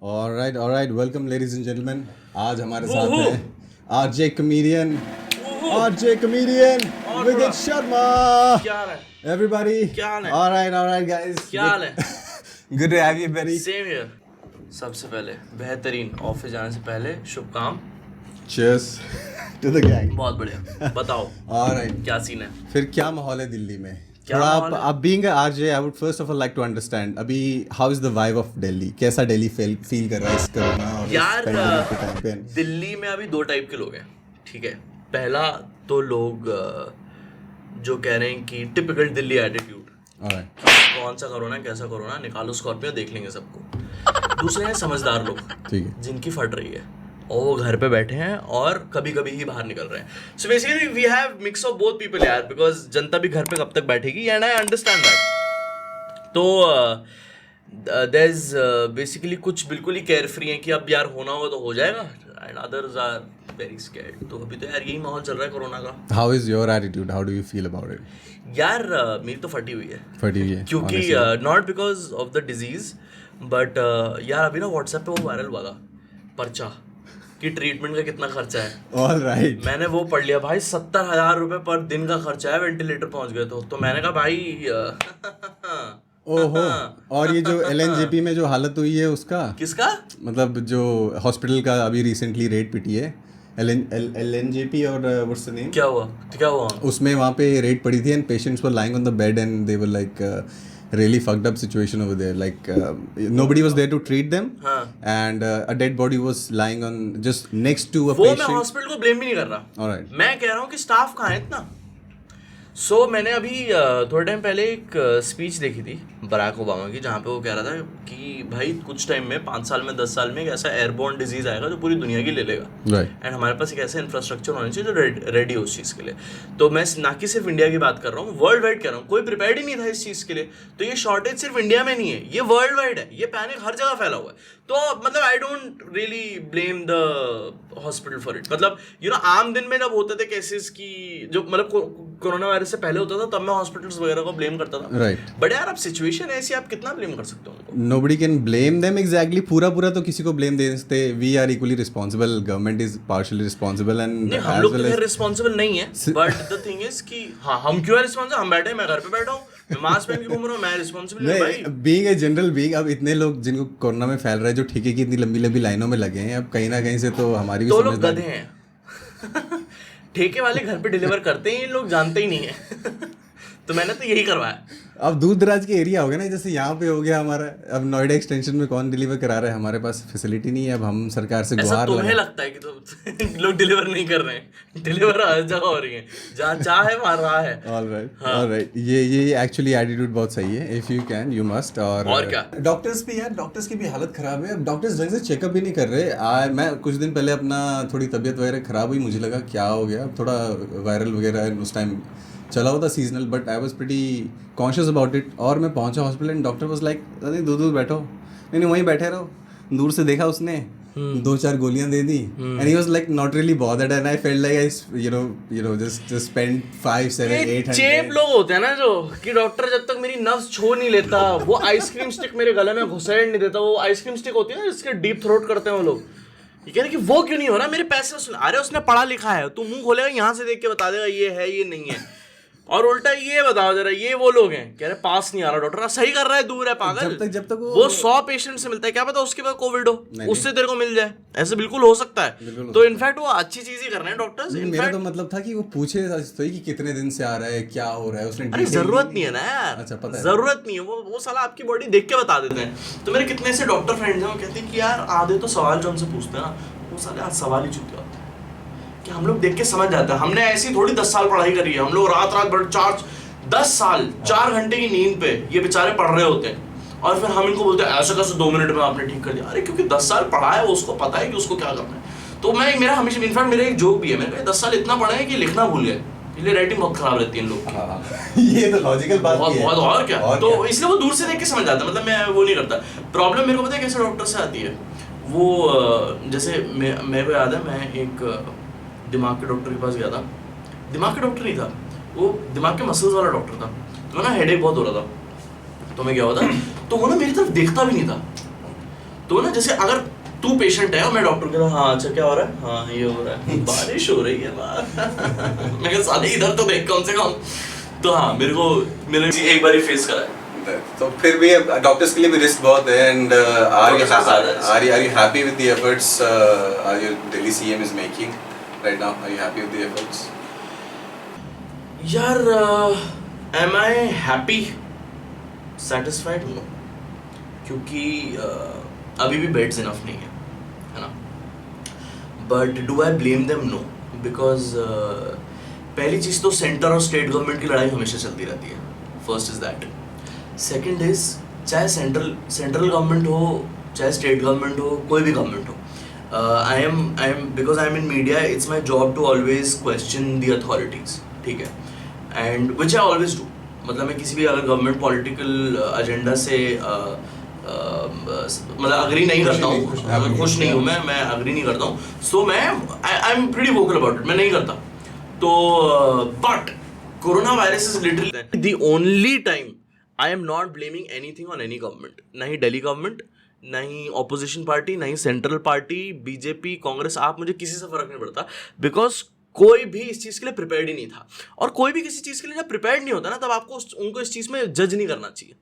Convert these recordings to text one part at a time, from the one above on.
All right, welcome ladies and gentlemen. आज हमारे साथ है RJ comedian Vigit Sharma. क्या हाल है? Everybody. क्या हाल है? All right guys. क्या हाल है? Good to have you, buddy. Same here. सबसे पहले बेहतरीन ऑफिस जाने से पहले शुभ काम। Cheers to the gang. बहुत बढ़िया। बताओ All right. क्या सीन है? फिर क्या माहौल है दिल्ली में? क्या थोड़ा माहौल है? आप being a RJ, I would first of all like to understand अभी how is the vibe of Delhi? कैसा दिल्ली फील कर रहा है इस कोरोना और यार इस pandemic के टाइम पे? दिल्ली में अभी दो टाइप के लोग हैं, ठीक है। पहला तो लोग जो कह रहे हैं कि टिपिकल दिल्ली एटीट्यूड, Alright. कौन सा कोरोना कैसा कोरोना, निकालो स्कॉर्पियो देख लेंगे सबको। दूसरे हैं समझदार लोग, ठीक है. जिनकी फट रही है और वो घर पे बैठे हैं और कभी कभी ही बाहर निकल रहे हैं। So basically we have mix of both people यार, बिकॉज जनता भी घर पे कब तक बैठेगी, एंड आई अंडरस्टैंड दैट। तो देयर इज बेसिकली कुछ बिल्कुल ही केयर फ्री हैं कि अब यार होना होगा तो हो जाएगा, and others are very scared. तो अभी तो यार यही माहौल चल रहा है कोरोना का। How is your attitude? How do you feel about it? यार मेरी तो फटी हुई है, फटी हुई है क्योंकि not because of the disease but यार अभी ना व्हाट्सएप पे वो वायरल हुआ था पर्चा कि ट्रीटमेंट का कितना खर्चा है। All right. मैंने वो पढ़ लिया भाई, 70,000 रुपए पर दिन का खर्चा है, वेंटिलेटर पहुंच गए तो मैंने कहा भाई ओहो. और ये जो LNJP में जो हालत हुई है उसका, किसका? मतलब जो हॉस्पिटल का अभी रिसेंटली रेड पिटी है LNJP और व्हाट्स द नेम, क्या हुआ? उसमें वहाँ पे रेड पड़ी थी and patients were lying on the bed and they were like really fucked up situation over there, like nobody was there to treat them. And a dead body was lying on just next to a वो patient. मैं hospital को blame भी नहीं कर रहा। Alright. मैं कह रहा हूँ कि स्टाफ कहाँ है इतना। सो मैंने अभी थोड़े टाइम पहले एक स्पीच देखी थी बराक ओबामा की, जहाँ पे वो कह रहा था कि भाई कुछ टाइम में 5 साल में 10 साल में एक ऐसा एयरबोर्न डिजीज आएगा जो पूरी दुनिया की ले लेगा, Right. एंड हमारे पास एक ऐसा इंफ्रास्ट्रक्चर होना चाहिए जो रेडी हो उस चीज़ के लिए। तो मैं ना कि सिर्फ इंडिया की बात कर रहा हूँ, वर्ल्ड वाइड कह रहा हूँ, कोई प्रिपेयर्ड ही नहीं था इस चीज़ के लिए। तो ये शॉर्टेज सिर्फ इंडिया में नहीं है, ये वर्ल्ड वाइड है, ये पैनिक हर जगह फैला हुआ है। तो मतलब I don't really blame the hospital for it. मतलब यू नो आम दिन में जब होते थे केसेस की, जो मतलब कोरोना वायरस से पहले होता था, तब मैं हॉस्पिटल्स वगैरह को ब्लेम करता था। Right. बट यार अब सिचुएशन ऐसी, आप कितना ब्लेम कर सकते हो उनको? Nobody can blame them exactly. पूरा तो किसी को blame दे सकते. We are equally responsible. Government is partially responsible and नहीं, हम as लोग well तो as रिस्पॉन्सिबल नहीं है, बट द थिंग इज कि हाँ हम क्यों है रिस्पॉन्सिबल? हम बैठे हैं, मैं घर पे बैठा हूँ, मैं मास्क पहन के घूम रहा हूँ, मैं रिस्पॉन्सिबल हूँ भाई। बीइंग ए जनरल बीइंग, अब इतने लोग जिनको कोरोना में फैल रहा है, जो ठेके की इतनी लंबी लंबी लाइनों में लगे हैं, अब कहीं ना कहीं से तो हमारी भी तो लोग समझदारी. गधे हैं। ठेके वाले घर पे डिलीवर करते हैं, ये लोग जानते ही नहीं है। तो मैंने तो यही करवाया। अब दूर दराज के एरिया हो गया ना, जैसे यहाँ पे हो गया हमारा, अब नोएडा एक्सटेंशन में कौन डिलीवर करा रहा है, हमारे पास फैसिलिटी नहीं है, अब हम सरकार से ऐसा गुहार तुम्हें लगा. लगता है कि तो लोग डिलीवर नहीं कर रहे हैं? डिलीवर हर जगह हो रही है, जहाँ चाह है वहाँ रहा है। ऑलराइट. ये एक्चुअली एटीट्यूड बहुत सही है. If you can you must. और क्या? डॉक्टर्स भी यार, डॉक्टर्स की भी हालत खराब है. अब डॉक्टर्स ढंग से चेकअप भी नहीं कर रहे. मैं कुछ दिन पहले अपना थोड़ी तबीयत वगैरह खराब हुई, मुझे लगा क्या हो गया, थोड़ा वायरल वगैरह उस टाइम चला हुआ था seasonal, but I was pretty conscious about it. और मैं पहुंचा hospital and doctor was like, नहीं दूर बैठो. नहीं वहीं बैठे रहो. दूर से देखा उसने, 2-4 गोलियां दे दी, and he was like not really bothered, and I felt like I you know just spend 5-7-800. Cheap लोग होते हैं ना जो कि डॉक्टर जब तक मेरी नब्ज छू नहीं लेता, वो आइसक्रीम स्टिक मेरे गले में घुसेड़ नहीं देता, वो आइसक्रीम स्टिक होती है ना जिसके डीप थ्रोट करते हैं वो लोग, ये कह रहे कि वो क्यों नहीं हो रहा, मेरे पैसे वसूल. अरे उसने पढ़ा लिखा है, तू मुंह खोलेगा यहाँ से देख के बता देगा ये है ये नहीं है. और उल्टा ये बताओ जरा, ये वो लोग हैं कह रहे पास नहीं आ रहा डॉक्टर, सही कर रहा है, दूर है पागल. जब तक वो 100 पेशेंट से मिलता है, क्या पता उसके बाद कोविड हो, उससे तेरे को मिल जाए, ऐसे बिल्कुल हो सकता है. तो इनफैक्ट वो अच्छी चीज ही कर रहे हैं डॉक्टर्स. मेरा तो मतलब था कि वो पूछे तो कि कितने दिन से आ रहा है, क्या हो रहा है. उसने अरे जरूरत नहीं है ना यार. अच्छा, पता है, जरूरत नहीं है. वो साला आपकी बॉडी देख के बता देते हैं. तो मेरे कितने ऐसे डॉक्टर फ्रेंड्स हैं, वो कहते हैं कि यार आधे तो सवाल जो हमसे पूछते हैं ना, वो साले आज सवाल ही चुके होते हैं कि हम लोग देख के समझ जाते हैं. हमने ऐसी थोड़ी 10 साल पढ़ाई करी है, हम लोग रात भर 10 साल 4 घंटे की नींद पे ये बेचारे पढ़ रहे होते हैं, और फिर हम इनको बोलते हैं ऐसा कैसे 2 मिनट में आपने ठीक कर दिया. अरे क्योंकि 10 साल पढ़ा है, उसको पता है कि उसको क्या करना है. तो मेरा हमेशा, इनफैक्ट मेरा एक जोक भी है, मैंने 10 साल इतना पढ़ा है कि लिखना भूल गए, इसलिए राइटिंग बहुत खराब रहती है इन लोग की. ये तो लॉजिकल बात है. बहुत और क्या. तो इसलिए वो दूर से देख के समझ जाता है. मतलब मैं वो नहीं करता. प्रॉब्लम मेरे को पता है कैसे डॉक्टर से आती है. वो जैसे मेरे को याद है, मैं एक दिमाग के डॉक्टर के पास गया था. दिमाग के डॉक्टर नहीं था वो, दिमाग के मसल्स वाला डॉक्टर था. तो ना हेडेक बहुत हो रहा था, तो मैं क्या हुआ था, तो वो ना मेरी तरफ देखता भी नहीं था। तो ना जैसे अगर तू पेशेंट है और मैं डॉक्टर कहता हाँ अच्छा क्या हो रहा है, हाँ ये हो रहा है, बारिश हो रही है बाहर मैं कहा साले इधर तो देख कम से कम। तो हाँ मैंने एक बार ही फेस करा है। तो फिर भी डॉक्टर्स के लिए भी रिस्क बहुत है and are you happy with the efforts your Delhi CM is making right now? Are you happy with the efforts? यार am I happy? Satisfied? No. क्योंकि अभी भी बेड्स इनफ नहीं है ना। But do I blame them? No, because पहली चीज़ तो centre और स्टेट गवर्नमेंट की लड़ाई हमेशा चलती रहती है। First is that. Second is चाहे सेंट्रल गवर्नमेंट हो चाहे स्टेट गवर्नमेंट हो, कोई भी गवर्नमेंट हो, I am because I am in media, it's my job to always question the authorities, ठीक है, and which I always do. मतलब मैं किसी भी अगर गवर्नमेंट पॉलिटिकल एजेंडा से मतलब अग्री नहीं करता हूँ, खुश नहीं हूँ मैं अग्री नहीं करता हूँ, सो मैं I am pretty vocal about it, मैं नहीं करता। तो but corona virus is literally the only time I am not blaming anything on any government, ना ही दिल्ली गवर्नमेंट, ना ही ऑपोजिशन पार्टी, ना ही सेंट्रल पार्टी, बीजेपी, कांग्रेस, आप मुझे किसी से फर्क नहीं पड़ता, बिकॉज कोई भी इस चीज़ के लिए प्रिपेयर्ड ही नहीं था। और कोई भी किसी चीज़ के लिए जब प्रिपेयर्ड नहीं होता ना, तब आपको उनको इस चीज़ में जज नहीं करना चाहिए,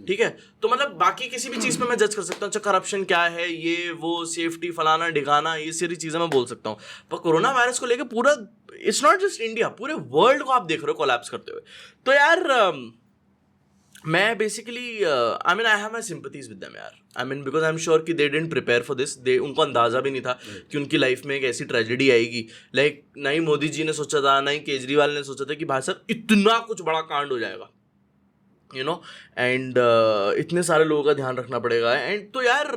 ठीक है। तो मतलब बाकी किसी भी चीज़ में मैं जज कर सकता हूँ, अच्छा करप्शन क्या है, ये वो, सेफ्टी, फलाना ढिकाना, ये सारी चीज़ें मैं बोल सकता हूँ। पर कोरोना वायरस को लेकर पूरा, इट्स नॉट जस्ट इंडिया, पूरे वर्ल्ड को आप देख रहे हो कोलैप्स करते हुए। तो यार मैं basically I mean I have my sympathies with them यार। I mean because I am sure कि they didn't prepare for this, उनको अंदाज़ा भी नहीं था कि उनकी लाइफ में एक ऐसी ट्रेजेडी आएगी। लाइक ना ही मोदी जी ने सोचा था, ना ही केजरीवाल ने सोचा था कि भाई साहब इतना कुछ बड़ा कांड हो जाएगा, यू नो, एंड इतने सारे लोगों का ध्यान रखना पड़ेगा। एंड तो यार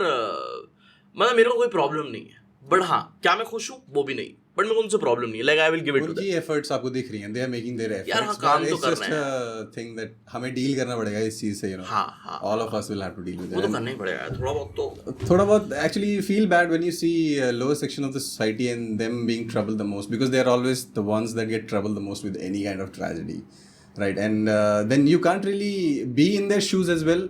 मतलब मेरे को कोई प्रॉब्लम नहीं है, बट हाँ क्या मैं खुश हूँ वो भी नहीं, बट मेरे को उनसे प्रॉब्लम नहीं है। Like I will give it to them. उनकी एफर्ट्स आपको दिख रही हैं, they are making their efforts. यार हाँ काम तो करना है, थिंग दैट हमें डील करना पड़ेगा इस चीज से, यू नो। हाँ all of us will have to deal with it. वो तो करना ही पड़ेगा थोड़ा बहुत actually you feel bad when you see lower section of the society and them being troubled the most, because they are always the ones that get troubled the most with any kind of tragedy, right? And then you can't really be in their shoes as well,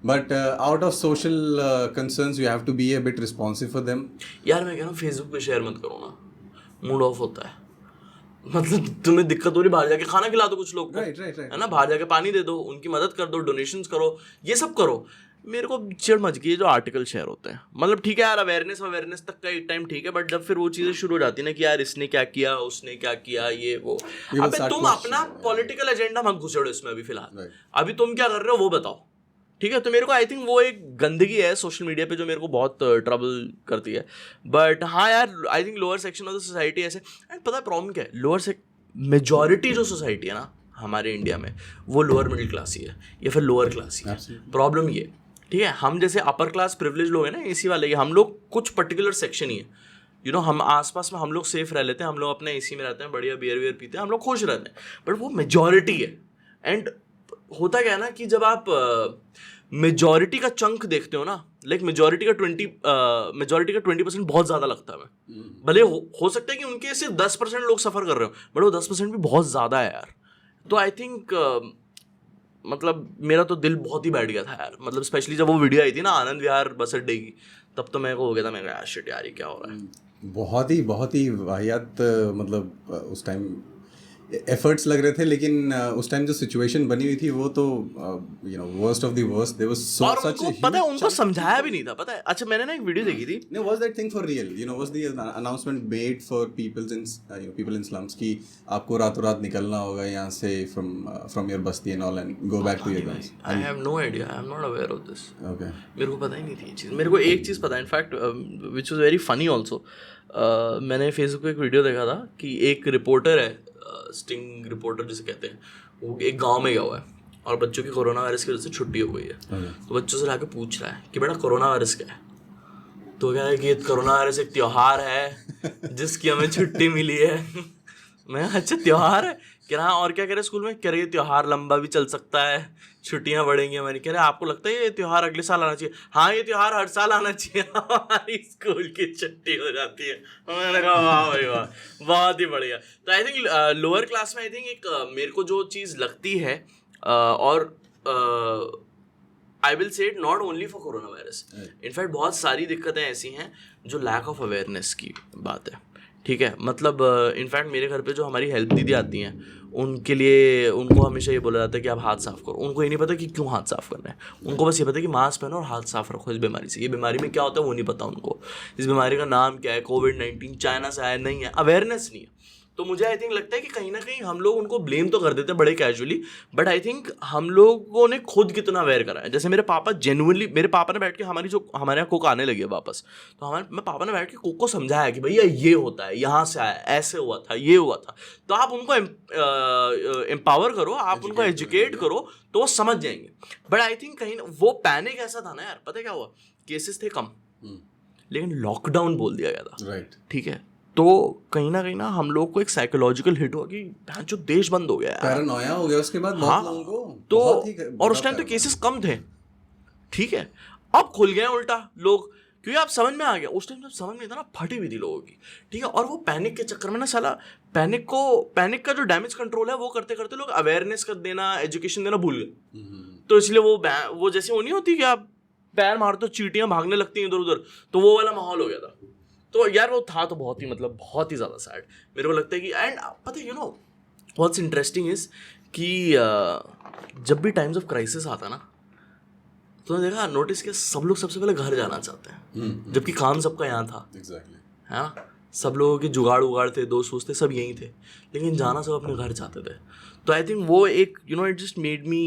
but out of social concerns you have to be a bit responsive for them. यार मैं कह रहा हूँ Facebook पे share मत करो ना, mood off होता है। मतलब तुम्हें दिक्कत हो रही, बाहर जाके खाना खिला दो कुछ लोग को, right. है ना, बाहर जाके पानी दे दो, उनकी मदद कर दो, डोनेशंस करो, ये सब करो। मेरे को चिढ़ मच गई है जो आर्टिकल शेयर होते हैं। मतलब ठीक है यार, अवेयरनेस तक का एक टाइम ठीक है, बट जब फिर वो चीज़ें शुरू हो जाती है ना कि यार इसने क्या किया, उसने क्या किया, ये वो, अबे तुम अपना पॉलिटिकल एजेंडा मत घुसेड़ो इसमें अभी फिलहाल, अभी तुम क्या कर रहे हो वो बताओ, ठीक है। तो मेरे को आई थिंक वो एक गंदगी है सोशल मीडिया पे जो मेरे को बहुत ट्रबल करती है। बट हाँ यार, I think lower section of the society ऐसे, एंड पता है प्रॉब्लम क्या है, मेजॉरिटी जो सोसाइटी है ना हमारे इंडिया में, वो लोअर मिडिल क्लास ही है या फिर लोअर क्लास ही है। प्रॉब्लम ये, ठीक है, हम जैसे अपर क्लास प्रिविलेज लोग हैं ना, एसी वाले, हम लोग कुछ पर्टिकुलर सेक्शन ही है, यू नो, हम आसपास में हम लोग सेफ रह लेते हैं, हम लोग अपने एसी में रहते हैं, बढ़िया बियर पीते हैं, हम लोग खुश रहते हैं, बट वो मेजॉरिटी है। एंड होता क्या है ना कि जब आप मेजॉरिटी का चंक देखते हो ना, लाइक मेजॉरिटी का 20% बहुत ज़्यादा लगता है हमें। भले हो सकता है कि उनके सिर्फ 10% लोग सफ़र कर रहे हो, बट वो 10% भी बहुत ज़्यादा है यार। तो आई थिंक मतलब मेरा तो दिल बहुत ही बैठ गया था यार, मतलब स्पेशली जब वो वीडियो आई थी ना आनंद विहार बस अड्डे की, तब तो मेरे को हो गया था, मैं कहा शिट यार ये क्या हो रहा है। बहुत ही वाहियात, मतलब उस टाइम एफर्ट्स लग रहे थे, लेकिन उस टाइम जो सिचुएशन बनी हुई थी वो तो you know worst of the worst, there was such उनको पता है, उनको समझाया भी नहीं था, पता है। अच्छा मैंने ना एक वीडियो देखी थी, no, was that thing for real, you know, was the announcement made for people in slums कि आपको रातों रात निकलना होगा यहाँ से from your Basti and all and go back to your guns? I have no idea, I am not aware of this. Okay. मेरे को पता ही नहीं थी ये चीज़। मेरे को एक चीज़ पता है, in fact which was very funny also, मैंने फेसबुक पे एक वीडियो देखा था कि एक रिपोर्टर है, स्टिंग रिपोर्टर जिसे कहते हैं, वो एक गांव में गया हुआ है और बच्चों की कोरोना वायरस की वजह से छुट्टी हो गई है। तो बच्चों से लाके पूछ रहा है कि बेटा कोरोना वायरस क्या है, तो क्या है कि कोरोना वायरस एक त्यौहार है जिसकी हमें छुट्टी मिली है। मैं अच्छा त्यौहार है, कह रहा और क्या कह रहे स्कूल में, कह रहे ये त्यौहार लंबा भी चल सकता है, छुट्टियां बढ़ेंगी हमारी। कह रहे आपको लगता है ये त्यौहार अगले साल आना चाहिए? हाँ ये त्यौहार हर साल आना चाहिए, हमारी स्कूल की छुट्टी हो जाती है। मैंने कहा वाह भाई वाह, बहुत ही बढ़िया। तो आई थिंक लोअर क्लास में आई थिंक एक मेरे को जो चीज़ लगती है और I will say it not only for corona virus, in fact बहुत सारी दिक्कतें ऐसी हैं जो लैक ऑफ अवेयरनेस की बात है, ठीक है। मतलब इनफैक्ट मेरे घर पे जो हमारी हेल्प दीदी आती हैं उनके लिए उनको हमेशा ये बोला जाता है कि आप हाथ साफ़ करो। उनको ये नहीं पता कि क्यों हाथ साफ़ करना है, उनको बस ये पता है कि मास्क पहनो और हाथ साफ़ रखो इस बीमारी से। ये बीमारी में क्या होता है वो नहीं पता उनको, इस बीमारी का नाम क्या है, कोविड-19 चाइना से आया नहीं है, अवेयरनेस नहीं है। तो मुझे आई थिंक लगता है कि कहीं ना कहीं हम लोग उनको ब्लेम तो कर देते हैं बड़े कैजुअली, बट आई थिंक हम लोगों ने खुद कितना अवेयर करा है। जैसे मेरे पापा जेन्युइनली, मेरे पापा ने बैठ के हमारी जो हमारे यहाँ कुक आने लगी है वापस, तो मैं पापा ने बैठ के कुक को समझाया कि भैया ये होता है, यहाँ से आया, ऐसे हुआ था, ये हुआ था। तो आप उनको एम्पावर करो, आप उनको एजुकेट करो तो वो समझ जाएंगे। बट आई थिंक कहीं वो पैनिक ऐसा था ना यार, पता है क्या हुआ, केसेस थे कम लेकिन लॉकडाउन बोल दिया गया था, राइट, ठीक है। तो कहीं ना हम लोग को एक साइकोलॉजिकल हिट हुआ कि जो देश बंद हो गया है, पैरानोया हो गया उसके बाद हाँ, बहुत लोगों को, तो बहुत ही और उस टाइम तो केसेस कम थे, ठीक है। अब खुल गए उल्टा लोग, क्योंकि आप समझ में आ गया। उस टाइम जब समझ में था ना, फटी हुई थी लोगों की, ठीक है। और वो पैनिक के चक्कर में ना साला पैनिक का जो डैमेज कंट्रोल है वो करते करते लोग अवेयरनेस कर देना, एजुकेशन देना भूल गए। तो इसलिए वो जैसे वो नहीं होती कि आप पैर मारते हो चींटियां भागने लगती हैं इधर उधर, तो वो वाला माहौल हो गया था। तो यार वो था तो बहुत ही मतलब बहुत ही ज़्यादा सैड मेरे को लगता है कि, एंड पता है व्हाट्स इंटरेस्टिंग इज कि जब भी टाइम्स ऑफ क्राइसिस आता ना, तो देखा नोटिस किया सब लोग सबसे पहले घर जाना चाहते हैं, जबकि काम सबका यहाँ था, एग्जैक्टली, है ना। सब लोगों के जुगाड़ उगाड़ थे, दोस्त वोस्त थे, सब यहीं थे, लेकिन जाना सब अपने घर चाहते थे। तो आई थिंक वो एक it just made me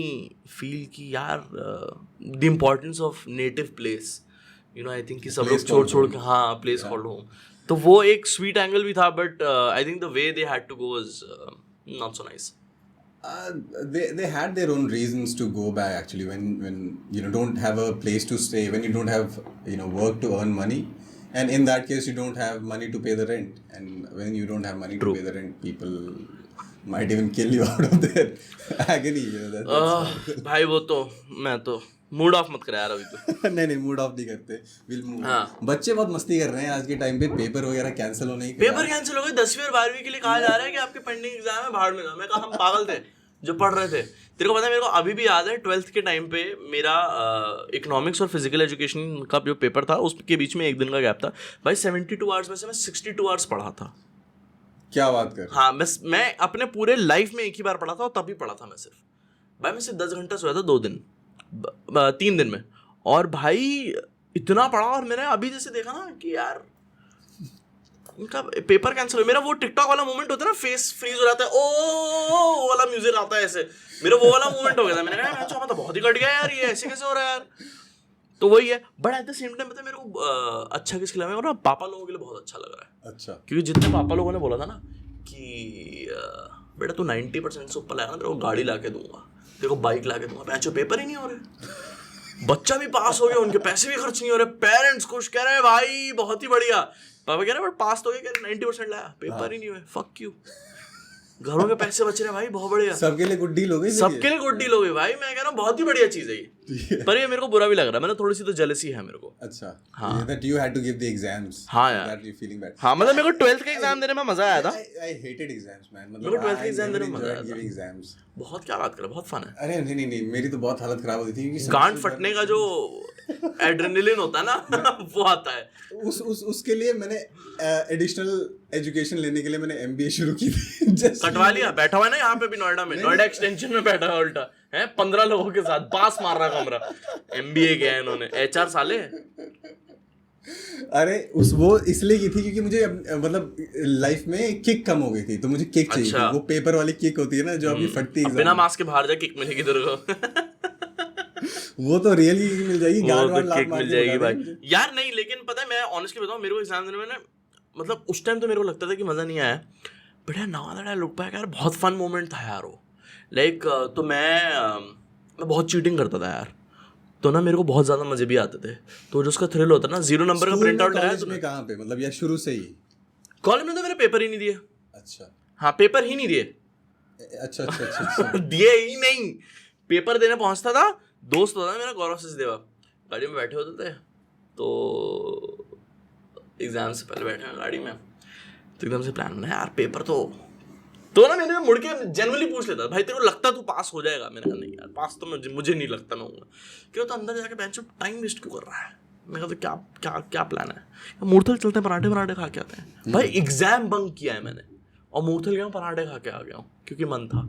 feel कि यार the importance of native place, I think कि सब लोग छोड़ के, हाँ, प्लेस कॉल्ड होम। तो वो एक स्वीट एंगल भी था, but I think the way they had to go was not so nice. They had their own reasons to go back actually when you don't have a place to stay, when you don't have work to earn money, and in that case you don't have money to pay the rent, and when you don't have money to pay the rent, people might even kill you out of their agony. भाई वो तो मैं तो mood off मत करा यार अभी तो. नहीं मूड ऑफ नहीं करते, विल मूव. बच्चे बहुत मस्ती कर रहे हैं आज के टाइम पे, पेपर वगैरह कैंसिल होने की, पेपर कैंसिल हो गए 10वीं और 12वीं के लिए कहा जा रहा है कि आपके पेंडिंग एग्जाम है, बाहर में जाओ. मैं कहा हम पागल थे जो पढ़ रहे थे. तेरे को पता है मेरे को अभी भी याद है 12th के टाइम पे मेरा इकोनॉमिक्स और फिजिकल एजुकेशन का जो पेपर था उसके बीच में एक दिन का गैप था भाई. 72 आवर्स में से मैं 62 आवर्स पढ़ा था. क्या बात कर. हाँ, मैं अपने पूरे लाइफ में एक ही बार पढ़ा था और तभी पढ़ा था मैं सिर्फ. भाई मैं सिर्फ 10 घंटा सोया था 3 दिन में, और भाई इतना पढ़ा. और मैंने अभी जैसे देखा ना कि यार उनका पेपर कैंसिल हो, मेरा वो टिकटॉक वाला मोमेंट होता है ना, फेस फ्रीज हो जाता है, ओ वाला म्यूजिक आता है ऐसे, मेरा वो वाला मोमेंट हो गया था. मैंने कहा अच्छा तो बहुत ही कट गया यार, ये ऐसे कैसे हो रहा है यार. तो वही है. But at the same time पता है मेरे को अच्छा किस खिलाफ है, और पापा लोगों के लिए बहुत अच्छा लग रहा है. अच्छा, क्योंकि जितने पापा लोगों ने बोला था ना कि बेटा तू 90% से ऊपर लाएगा ना तेरे को गाड़ी ला के दूंगा, तेरे को बाइक ला के दूंगा. पैचो पेपर ही नहीं हो रहे, बच्चा भी पास हो गया, उनके पैसे भी खर्च नहीं हो रहे, पेरेंट्स खुश, कह रहे हैं भाई बहुत ही बढ़िया. पापा कह रहे हैं बट पास तो हो गया, 90% लाया, पेपर ही नहीं हुए, फक यू. घरों के पैसे बच रहे हैं भाई, बहुत बढ़िया. सबके लिए गुड डील हो गई, सबके लिए गुड डील हो गई भाई. मैं कह रहा हूँ बहुत ही बढ़िया चीज है ये. पर ये मेरे को बुरा भी लग रहा है, मैंने थोड़ी सी तो जेलसी है मेरे को. अच्छा, हाँ, that you had to give the exams. हाँ यार, that you feeling bad. हाँ मतलब मेरे को 12th का एग्जाम देने में मजा आया था. I hated exams man. मेरे को 12th का एग्जाम देने में मजा आया था. एग्जाम्स बहुत, क्या बात कर रहा है, बहुत फन है. अरे नहीं मेरी तो बहुत हालत खराब होती थी क्योंकि गांड फटने का जो एड्रेनलिन होता है ना वो आता है. उसके लिए मैंने एडिशनल एजुकेशन लेने के लिए मैंने MBA शुरू की थी. कटवा लिया, बैठा हुआ है ना यहाँ पे भी नोएडा में, नोएडा एक्सटेंशन में बैठा है उल्टा है, 15 लोगों के साथ पास मार रहा कमरा. MBA किया है इन्होंने, HR साले. अरे वो इसलिए की थी क्योंकि मुझे मतलब लाइफ में किक कम हो गई थी, तो मुझे किक चाहिए थी. वो पेपर वाली किक होती है ना जो अभी फटती है, बिना मास्क के बाहर जा किक मिलेगी तेरे को. वो तो रियली मिल जाएगी, गार्ड वाला किक मिल जाएगी भाई यार. नहीं लेकिन पता है मैं ऑनेस्टली बताऊं, मेरे को एग्जाम देने में मतलब उस टाइम तो मेरे को लगता था कि मजा नहीं आया, बट यार now that I look back यार बहुत फन मोमेंट था यार वो. लाइक तो मैं बहुत चीटिंग करता था यार, तो ना मेरे को बहुत ज्यादा मजे भी आते थे. तो जो उसका थ्रिल होता ना, 0 नंबर का प्रिंट आउट लगाया. तुम्हें कहाँ पे मतलब, या शुरू से ही कॉलेज में तो मेरे पेपर ही नहीं दिए. अच्छा, हाँ पेपर ही नहीं दिए. अच्छा दिए ही नहीं. पेपर देने पहुंचता था, दोस्त होता था मेरा गौरव सचदेवा, गाड़ी में बैठे होते थे, तो एग्जाम से पहले बैठे हैं गाड़ी में, तो एकदम से प्लान बना यार पेपर तो तो ना मैंने मुड़ के जनरली पूछ लेता, भाई तेरे को लगता तू पास हो जाएगा? मैंने कहा नहीं यार, पास तो मुझे नहीं लगता मैं होऊंगा। क्यों? तो अंदर जाके बेंच टाइम वेस्ट क्यों कर रहा है? मैं कहता क्या क्या क्या प्लान है? मूर्थल चलते हैं, पराठे खा के आते हैं। भाई एग्जाम बंक किया है मैंने और मूर्थल गया हूँ, पराठे खा के आ गया हूँ क्योंकि मन था।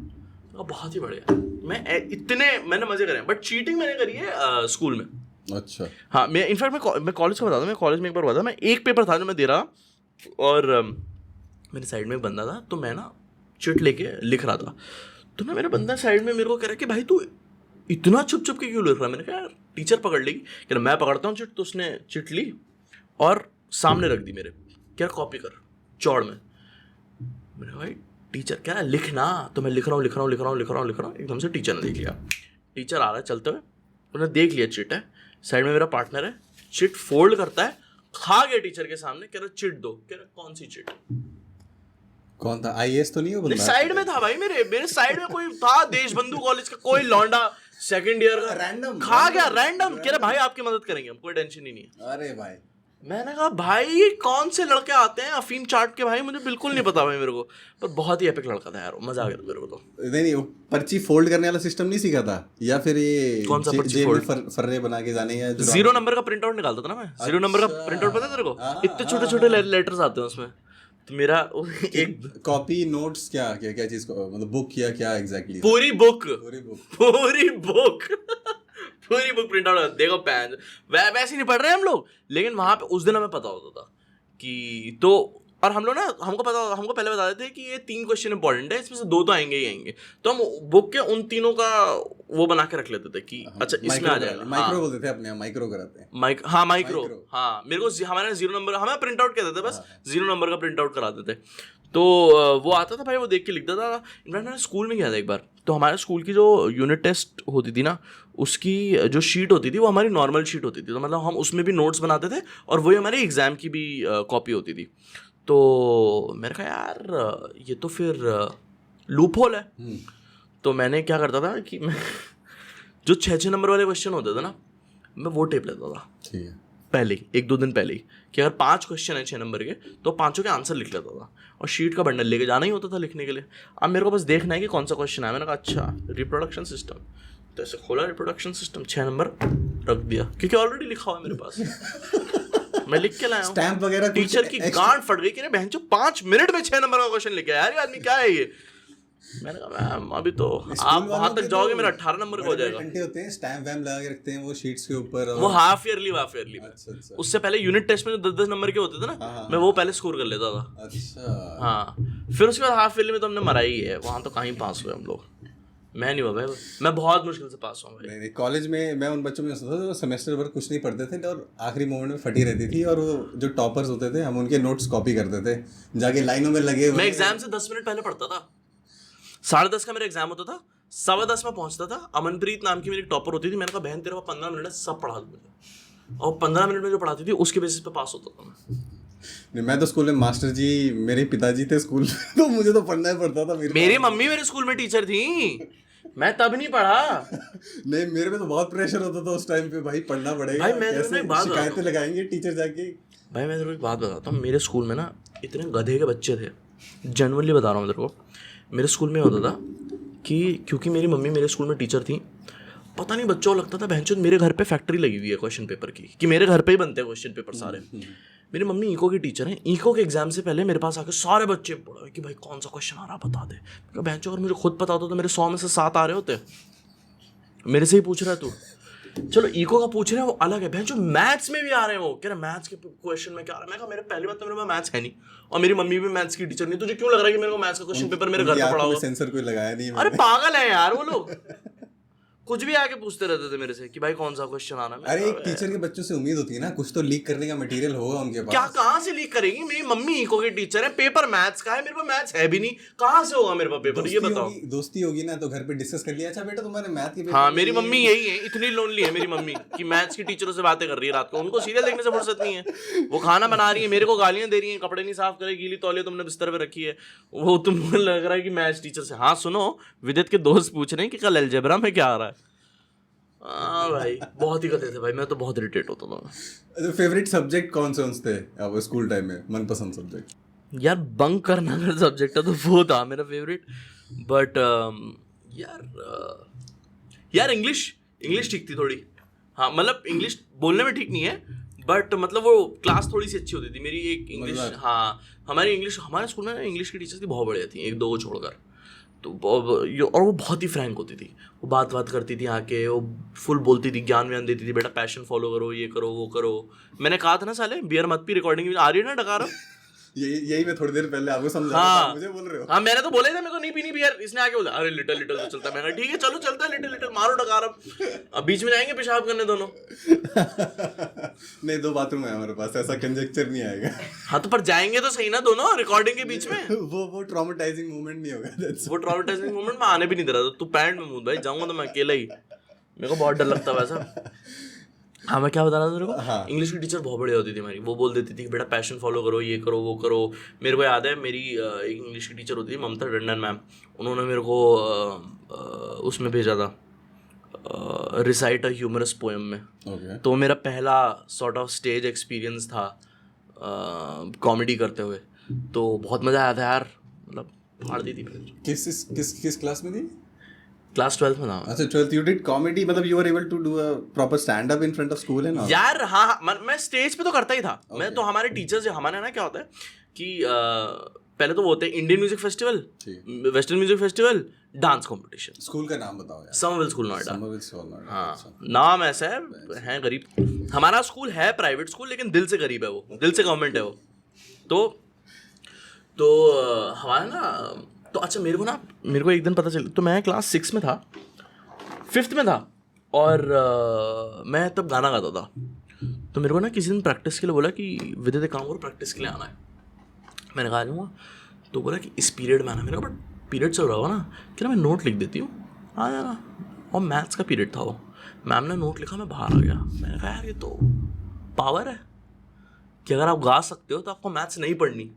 तो बहुत ही बढ़िया, मैंने मजे करे, बट चीटिंग मैंने करी है स्कूल में। अच्छा। हाँ, मैं इनफैक्ट मैं कॉलेज का बता दूँ, मैं कॉलेज में एक बार हुआ था, मैं एक पेपर था जो मैं दे रहा और मेरे साइड में एक बंदा था, तो मैं ना चिट लेके लिख रहा था। तो ना मेरा बंदा साइड में मेरे को कह रहा है कि भाई तू इतना छुप छुप के क्यों लिख रहा है? मैंने कहा यार टीचर पकड़ लेगी। कह रहा मैं पकड़ता हूँ चिट। तो उसने चिट ली और सामने रख दी मेरे, कह रहा कॉपी कर चौड़ में। मैंने कहा भाई टीचर कह रहा है लिखना, तो मैं लिख रहा हूँ। एकदम से टीचर ने देख लिया। टीचर आ रहा है चलते हुए, उन्होंने देख लिया चिट है, साइड में मेरा पार्टनर है, चिट फोल्ड करता है, खा गया टीचर के सामने, कह रहा चिट दो। कह रहा कौन सी चिट? कौन था? आईएएस तो नहीं हो बंदा? साइड में था भाई, मेरे साइड में कोई था, देशबंधु कॉलेज का कोई लौंडा सेकंड ईयर का, रैंडम खा गया रैंडम। कह रहा भाई आपकी मदद करेंगे हम, कोई टेंशन ही नहीं है। अरे भाई, मैंने कहा भाई कौन से लड़के आते हैं अफीम चाट के? भाई मुझे बिल्कुल नहीं पता भाई मेरे को, पर बहुत ही एपिक लड़का था यार, मजा आ गया था मेरे को। तो नहीं वो पर्ची फोल्ड करने वाला सिस्टम नहीं सीखा था, या फिर ये कौन सा पर्ची जेब में फोल्ड? फर्रे बना के जाने, या 0 नंबर का प्रिंट आउट निकालता था ना मैं। 0 नंबर का प्रिंट आउट पता है तेरे को? इतने छोटे छोटे लेटर्स आते हैं उसमें। तो मेरा एक कॉपी नोट्स क्या क्या क्या चीज को, मतलब बुक या क्या एग्जैक्टली? पूरी बुक प्रिंट आउट। देखो पैन वैसे ही नहीं पढ़ रहे हम लोग, लेकिन वहां पे उस दिन हमें पता होता था कि तो, और हम लोग ना हमको पहले बता देते कि ये 3 क्वेश्चन इंपॉर्टेंट है, इसमें से 2 तो आएंगे ही आएंगे। तो हम बुक के उन तीनों का वो बना के रख लेते थे कि अच्छा इसमें आ जाएगा। माइक्रो बोलते थे अपने, माइक्रो कराते हैं। माइक्रो। हाँ, मेरे को हमारे 0 नंबर हमें प्रिंट आउट कहते थे, बस 0 नंबर का प्रिंट आउट कराते थे। तो वो आता था भाई, वो देख के लिखता था। इनफैक्ट मैंने स्कूल में किया था एक बार। तो हमारे स्कूल की जो यूनिट टेस्ट होती थी ना, उसकी जो शीट होती थी वो हमारी नॉर्मल शीट होती थी। तो मतलब हम उसमें भी नोट्स बनाते थे और वही हमारे एग्जाम की भी कॉपी होती थी। तो मैंने कहा यार ये तो फिर लूप होल है। तो मैंने क्या करता था कि मैं जो 6 नंबर वाले क्वेश्चन होते थे ना, मैं वो टेप लेता था। ठीक है। पहले ही 1-2 दिन पहले ही, कि अगर 5 क्वेश्चन है 6 नंबर के, तो 5 के आंसर लिख लेता था और शीट का बंडल लेके जाना ही होता था लिखने के लिए। अब मेरे को बस देखना है कि कौन सा क्वेश्चन है। मैंने कहा अच्छा रिप्रोडक्शन सिस्टम, तो ऐसे खोला रिप्रोडक्शन सिस्टम, 6 नंबर रख दिया, क्योंकि ऑलरेडी लिखा हुआ है मेरे पास। मैं लिख के लाया हूँ। स्टैम्प वगैरह टीचर की गांड फट गई कि रे बहनचोद 5 मिनट में 6 नंबर का क्वेश्चन लिख आया यार, ये आदमी क्या है ये? मैंने कहा मैम अभी तो आप वहां तक जाओगे मेरा 18 नंबर का हो जाएगा। घंटे होते हैं, स्टैम्प वैम्प लगा के रखते हैं वो शीट्स के ऊपर, वो हाफ ईयरली अच्छा। उससे पहले यूनिट टेस्ट में जो 10-10 नंबर के होते थे ना, मैं वो पहले स्कोर कर लेता था। अच्छा। हाँ, फिर उसके बाद हाफ ईयरली में तो हमने मरा ही है, वहां तो कहीं पास हुए हम लोग। मैं नहीं हुआ भाई, मैं बहुत मुश्किल से पास हुआ भाई। नहीं, कॉलेज में मैं उन बच्चों में होता था जो सेमेस्टर भर कुछ नहीं पढ़ते थे और आखिरी मोमेंट में फटी रहती थी, और वो जो टॉपर्स होते थे हम उनके नोट्स कॉपी करते थे जाके लाइनों में लगे। मैं एग्जाम से 10 मिनट पहले पढ़ता था। 10:30 का मेरा एग्जाम होता था, 10:15 में पहुंचता था। अमनप्रीत नाम की मेरी टॉपर होती थी। मैंने कहा बहन तेरे को 15 मिनट सब पढ़ा दूँ मुझे, और 15 मिनट में जो पढ़ाती थी उसके बेसिस पे पास होता था मैं। मैं तो स्कूल में मास्टर जी मेरे पिताजी थे स्कूल में, तो मुझे तो पढ़ना ही पड़ता था। मेरी मम्मी मेरे स्कूल में टीचर थी, मैं तब नहीं पढ़ा। नहीं, मेरे पे तो बहुत प्रेशर होता था उस टाइम पे, भाई पढ़ना पड़ेगा। भाई मैं तेरे को एक बात शिकायतें लगाएंगे टीचर जाके। भाई मैं तेरे को एक बात बताता हूँ, मेरे स्कूल में ना इतने गधे के बच्चे थे, जनरली बता रहा हूँ तेरे को। मेरे स्कूल में होता था कि क्योंकि मेरी मम्मी मेरे स्कूल में टीचर थी, पता नहीं बच्चों को लगता था बहनचोद मेरे घर पे फैक्ट्री लगी हुई है क्वेश्चन पेपर की, कि मेरे घर पे ही बनते हैं क्वेश्चन पेपर सारे। मेरी मम्मी इको की टीचर हैं। इको के एग्जाम से पहले मेरे पास आके सारे बच्चे पढ़ा कि भाई कौन सा क्वेश्चन आ रहा बता दे। मैं बहनचोद अगर मुझे खुद पता होता तो मेरे 100 में से 7 आ रहे होते। मेरे से ही पूछ रहा है तू, चलो इको का पूछ रहे हैं वो अलग है, बहनचोद मैथ्स में भी आ रहे हैं वो, कह रहे मैथ्स के क्वेश्चन में क्या आ रहा है। मैं कहा मेरे पहली बात तो मेरे पास मैथ्स है नहीं, और मेरी मम्मी भी मैथ्स की टीचर नहीं, तुझे क्यों लग रहा है कि मेरे को मैथ्स का क्वेश्चन पेपर मेरे घर पे पढ़ा हुआ? सेंसर कोई लगाया नहीं। अरे पागल है यार वो लोग, कुछ भी आके पूछते रहते थे मेरे से कि भाई कौन सा क्वेश्चन आना है। अरे एक टीचर के बच्चों से उम्मीद होती है ना, कुछ तो लीक करने का मटेरियल होगा उनके पास। क्या कहाँ से लीक करेगी? मेरी मम्मी इको की टीचर है, पेपर मैथ्स का है, मेरे पास मैथ्स है भी नहीं, कहाँ से होगा मेरे पास पेपर? ये बताओ। दोस्ती होगी ना तो घर पे डिस्कस कर लिया, अच्छा बेटा तुम्हारे मैथ के पेपर। हाँ, मेरी मम्मी यही है, इतनी लोनली है मेरी मम्मी कि मैथ्स की टीचरों से बातें कर रही है रात को, उनको सीरियल देखने से फुर्सत नहीं है। वो खाना बना रही है, मेरे को गालियां दे रही है, कपड़े नहीं साफ करे, गीली तौलिया तुमने बिस्तर पे रखी है, वो तुमको लग रहा है कि मैथ्स टीचर से। हाँ सुनो, विदित के दोस्त पूछ रहे हैं कि कल अलजेब्रा में क्या आ रहा है। हाँ भाई बहुत ही गधे थे भाई, मैं तो बहुत इरिटेट होता था। फेवरेट सब्जेक्ट कौन से थे आप स्कूल टाइम में? मनपसंद सब्जेक्ट? यार बंक करना अगर सब्जेक्ट है तो वो था मेरा फेवरेट. बट यार इंग्लिश ठीक थी थोड़ी. हाँ मतलब इंग्लिश बोलने में ठीक नहीं है, बट मतलब वो क्लास थोड़ी सी अच्छी होती थी मेरी. एक इंग्लिश, हाँ हमारे स्कूल में इंग्लिश की टीचर्स थी बहुत बढ़िया थी, एक दो को छोड़कर. तो और वो बहुत ही फ्रैंक होती थी. वो बात करती थी आके, वो फुल बोलती थी, ज्ञान व्यान देती थी, बेटा पैशन फॉलो करो, ये करो वो करो. मैंने कहा था ना साले बियर मत पी, रिकॉर्डिंग आ रही है ना डकार. यही मैं थोड़ी देर पहले आपको समझा रहा था, मुझे बोल रहे हो. हाँ मैंने तो बोला ही था मेरे को नहीं पीनी बियर. इसने आके बोला अरे लिटिल तो चलता है. मैंने ठीक है चलो चलता है लिटिल मारो डकार. अब बीच में जाएंगे पेशाब करने दोनों. नहीं, 2 बाथरूम है हमारे पास, ऐसा कंजेक्चर नहीं आएगा. हाँ तो पर जाएंगे तो सही ना दोनों रिकॉर्डिंग के बीच में. वो ट्रॉमेटाइजिंग मोमेंट नहीं होगा. वो ट्रॉमेटाइजिंग मोमेंट में आने भी नहीं दे रहा था. तू पैंट में मूद भाई, जाऊंगा तो मैं अकेला ही. मेरे को बहुत डर लगता वैसा. हाँ मैं क्या बता रहा था तेरे को. हाँ. इंग्लिश की टीचर बहुत बढ़िया होती थी हमारी. वो बोल देती थी कि बेटा पैशन फॉलो करो, ये करो वो करो. मेरे को याद है मेरी एक इंग्लिश की टीचर होती थी ममता टंडन मैम. उन्होंने मेरे को उसमें भेजा था रिसाइट अ ह्यूमरस पोएम में. तो मेरा पहला सॉर्ट ऑफ स्टेज एक्सपीरियंस था कॉमेडी करते हुए. तो बहुत मज़ा आया था यार. मतलब फाड़ दी थी. किस क्लास में थी? क्लास 12th में था. अच्छा 12th. You did comedy, मतलब you were able to do a proper stand up in front of school and all? यार हाँ मैं स्टेज पे तो करता ही था. मैं तो हमारे टीचर्स हमारे ना क्या होता है कि पहले तो वो होते हैं Indian music festival, western music festival, dance competition. School का नाम बताओ यार. Somerville school Noida. हाँ, नाम ऐसा है गरीब. हमारा स्कूल है प्राइवेट स्कूल लेकिन दिल से गरीब है वो, दिल से गवर्नमेंट है वो. तो हमारा ना तो अच्छा मेरे को एक दिन पता चला. तो मैं क्लास 6 में था, 5th में था, और मैं तब गाना गाता था. तो मेरे को ना किसी दिन प्रैक्टिस के लिए बोला कि विदित काम करो, प्रैक्टिस के लिए आना है. मैंने कहा जाऊँगा. तो बोला कि इस पीरियड में आना. मेरे को बट पीरियड चल रहा होगा ना, कि ना मैं नोट लिख देती हूँ, आ जाना. और मैथ्स का पीरियड था वो. मैम ने नोट लिखा, मैं बाहर आ गया. मैंने कहा यार ये तो पावर है कि अगर आप गा सकते हो तो आपको मैथ्स नहीं पढ़नी.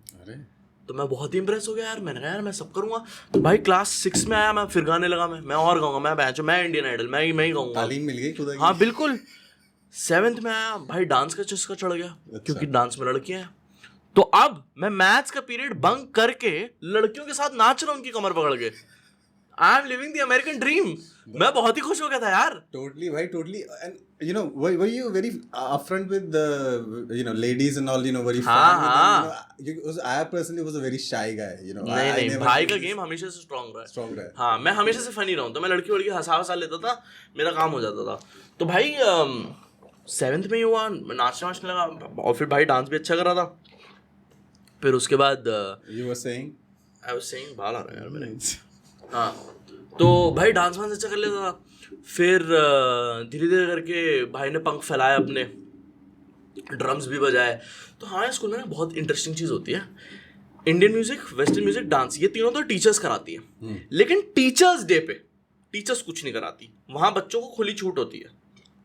तो मैं बहुत ही इंप्रेस हो गया यार. मैंने कहा यार मैं सब करूँगा. तो भाई क्लास 6 में आया, मैं फिर गाने लगा. मैं और गाऊंगा, मैं इंडियन आइडल मैं ही गाऊंगा. तालीम मिल गई खुदा की. हाँ बिल्कुल. 7th में आया भाई, डांस का चस्का चढ़ गया. क्योंकि डांस में लड़कियां हैं. तो अब मैं मैथ्स का पीरियड बंक करके लड़कियों के साथ नाच रहा हूँ उनकी कमर पकड़ के. I am living the American dream. मैं बहुत ही खुश हो गया था यार. Totally भाई, totally. And you know, were you very upfront with the ladies and all, were you fun with them? I personally was a very shy guy, नहीं भाई का गेम हमेशा से स्ट्रॉन्ग रहा है. हाँ मैं हमेशा से फनी रहा हूँ. तो मैं लड़की हंसा लेता था, मेरा काम हो जाता था. तो भाई 7th में ही हुआ, नाचने लगा. और फिर भाई डांस भी अच्छा कर रहा था. फिर उसके बाद You were saying? I was saying बाल आ रहा है यार मेरे. हाँ तो भाई डांस वांस अच्छा कर लेता था. फिर धीरे धीरे करके भाई ने पंख फैलाया अपने, ड्रम्स भी बजाए. तो हमारे स्कूल में ना बहुत इंटरेस्टिंग चीज़ होती है. Indian music, western music, dance, ये तीनों तो टीचर्स कराती है. लेकिन टीचर्स डे पे टीचर्स कुछ नहीं कराती. वहाँ बच्चों को खुली छूट होती है.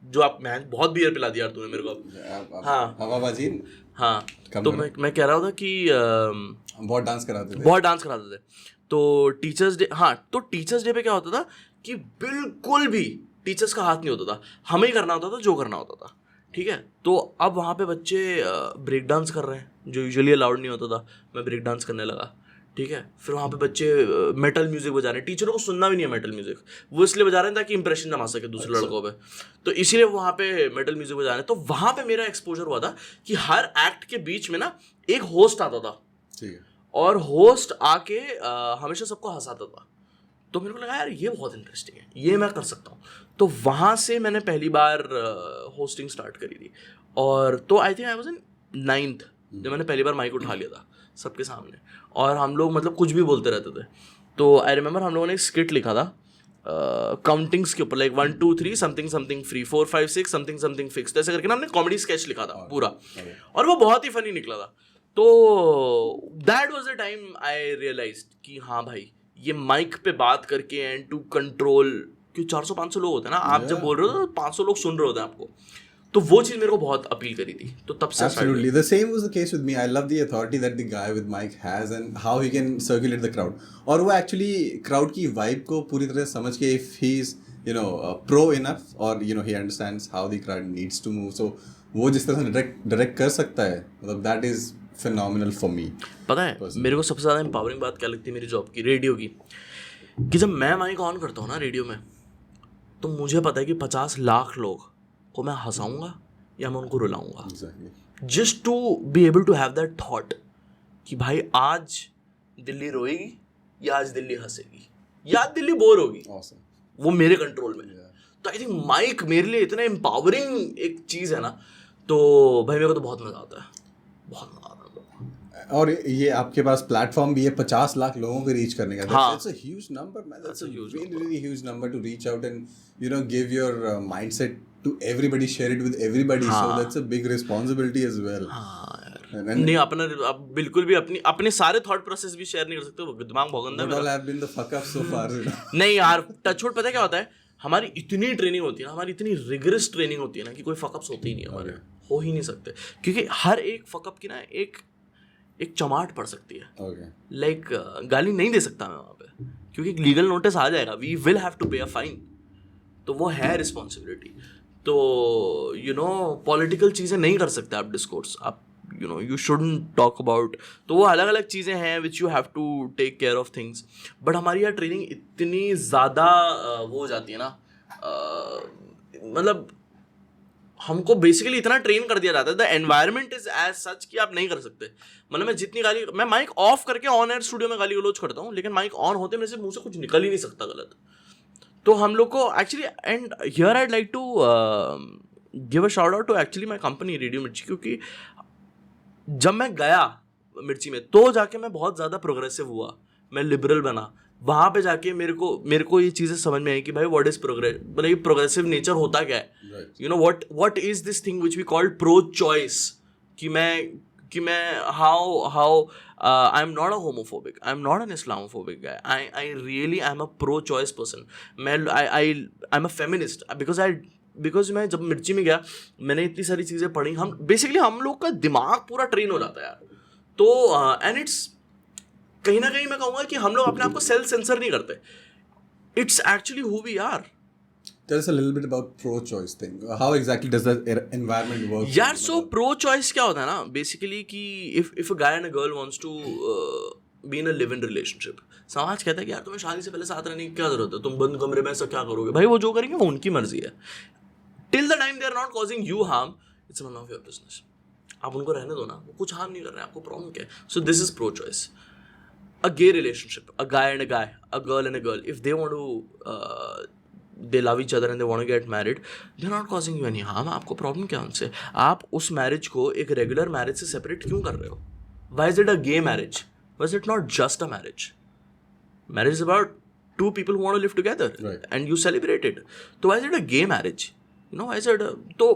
जो आप मैं बहुत बियर पिला दिया यार तूने मेरे को. हाँ तो मैं कह रहा था कि बहुत डांस कराते थे. तो टीचर्स डे, हाँ तो टीचर्स डे पे क्या होता था कि बिल्कुल भी टीचर्स का हाथ नहीं होता था. हमें ही करना होता था जो करना होता था. ठीक है. तो अब वहाँ पे बच्चे ब्रेक डांस कर रहे हैं जो यूजुअली अलाउड नहीं होता था. मैं ब्रेक डांस करने लगा. ठीक है. फिर वहाँ पे बच्चे मेटल म्यूजिक बजा रहे हैं. टीचरों को सुनना भी नहीं है मेटल म्यूजिक, वो इसलिए बजा रहे हैं ताकि इंप्रेशन जमा सके दूसरे लड़कों पे. तो इसीलिए वहाँ पे मेटल म्यूजिक बजा रहे हैं. तो वहाँ पे मेरा एक्सपोजर हुआ था कि हर एक्ट के बीच में ना एक होस्ट आता था. ठीक है. और होस्ट आके हमेशा सबको हंसाता था. तो मेरे को लगा यार ये बहुत इंटरेस्टिंग है, ये मैं कर सकता हूँ. तो वहाँ से मैंने पहली बार होस्टिंग स्टार्ट करी थी. और तो I think I was in 9th जब मैंने पहली बार माइक उठा लिया था सबके सामने. और हम लोग मतलब कुछ भी बोलते रहते थे. तो आई रिमेंबर हम लोगों ने एक स्किट लिखा था काउंटिंग्स के ऊपर, like 1 2 3 something something free, 4 5 6 something something fix. तो ऐसे करके ना हमने कॉमेडी स्केच लिखा था पूरा. और वो बहुत ही फनी निकला था. तो that was the time I realised कि हाँ भाई ये माइक पे बात करके एंड टू कंट्रोल, क्योंकि 400-500 लोग होते हैं ना. आप जब बोल रहे हो तो 500 लोग सुन रहे होते हैं आपको. तो वो चीज़ मेरे को बहुत अपील करी थी. तो तब से Absolutely. The same was the case with me. I love the authority that the guy with mic has and how he can circulate the crowd. और वो actually crowd की vibe को पूरी तरह समझ के, if he is pro enough और he understands how the crowd needs to move, so वो जिस तरह से direct कर सकता है, मतलब that is phenomenal for me. पता है मेरे को सबसे ज़्यादा एम्पावरिंग बात क्या लगती है मेरी जॉब की, रेडियो की, कि जब मैं माइक ऑन करता हूँ ना रेडियो में, तो मुझे पता है कि 50 लाख लोग को मैं हंसाऊंगा या मैं उनको रुलाऊंगा, Exactly. Just to be able to have that thought कि भाई आज दिल्ली रोएगी या आज दिल्ली हंसेगी या आज दिल्ली बोर होगी, Awesome. वो मेरे कंट्रोल में है। Yeah. तो आई थिंक माइक मेरे लिए इतना एम्पावरिंग एक चीज़ है ना, तो भाई मेरे को तो बहुत मज़ा आता है, बहुत मज़ा आता है। और ये आपके पास प्लेटफॉर्म भी है 50 लाख लोगों को रीच करने का. हाँ. That's a huge number, man. That's a huge really, really huge number to reach out and give your mindset to everybody, share it with everybody. So that's a big responsibility as well. हाँ यार, And नहीं अपना आप बिल्कुल भी अपने सारे thought process भी शेयर नहीं कर सकते, वो दिमाग भौंकता है what all मेरा। have been the fuck ups so far? नहीं यार, टचवुड पता है क्या होता है, हमारी इतनी ट्रेनिंग होती है ना, हमारी इतनी रिगरस ट्रेनिंग होती है ना कि कोई फकअप्स होते ही नहीं हमारे, हो ही नहीं सकते, क्योंकि हर एक फकअप की ना एक चमाट पड़ सकती है। Okay. लाइक गाली नहीं दे सकता मैं वहाँ पे, क्योंकि एक लीगल नोटिस आ जाएगा, वी विल हैव टू पे अ फाइन, तो वो है रिस्पॉन्सिबिलिटी। तो पॉलिटिकल चीज़ें नहीं कर सकते आप डिस्कोर्स, आप यू शुडंट टॉक अबाउट, तो वो अलग अलग चीज़ें हैं which you have to take care of things. But हमारी यहाँ ट्रेनिंग इतनी ज़्यादा वो हो जाती है ना, मतलब हमको बेसिकली इतना ट्रेन कर दिया जाता है, the environment is as such कि आप नहीं कर सकते। मतलब मैं माइक ऑफ करके ऑन एयर स्टूडियो में गाली गलौज करता हूँ, लेकिन माइक ऑन होते मेरे से मुंह से कुछ निकल ही नहीं सकता गलत। तो हम लोग को actually, and here I'd like to give a shout out to actually my company radio Mirchi, क्योंकि जब मैं गया मिर्ची में तो जाके मैं बहुत ज़्यादा प्रोग्रेसिव हुआ, मैं लिबरल बना। वहाँ पे जाके मेरे को ये चीज़ें समझ में आई कि भाई व्हाट इज़ प्रोग्रेस, मतलब ये प्रोग्रेसिव नेचर होता क्या है, what is this thing which we called pro choice, कि मैं how I am not a homophobic, I am not an Islamophobic guy, I really I am a pro choice person, मैं I am a feminist, because मैं जब मिर्ची में गया मैंने इतनी सारी चीज़ें पढ़ी, हम लोग का दिमाग पूरा ट्रेन हो जाता है यार। तो एंड इट्स कहीं ना कहीं मैं कहूँगा कि हम लोग अपने आप को सेल्फ सेंसर नहीं करते, it's actually who we are. Tell us a little bit about pro-choice thing. How exactly does that environment work? यार सो प्रो चॉइस क्या होता है ना, बेसिकली कि if a guy and a girl wants to be in a live in relationship, समाज कहता है कि यार तुम्हें शादी से पहले साथ रहने की क्या जरूरत है, तुम बंद कमरे में ऐसा क्या करोगे, भाई वो जो करेंगे वो उनकी मर्जी है, till the time they are not causing you harm, it's none of your business, आप उनको रहने दो ना, वो कुछ हार्म नहीं कर रहे हैं, आपको प्रॉब्लम क्या है। सो this is pro choice. A gay relationship, a guy and a guy, a girl and a girl, if they want to they love each other and they want to get married, they're not causing you any harm. आपको problem क्या उनसे, आप उस marriage को एक regular marriage से separate क्यों कर रहे हो? Why is it a gay marriage? Why is it not just a marriage? Marriage is about two people who want to live together, right, and you celebrate it. तो why is it a gay marriage? Why is it तो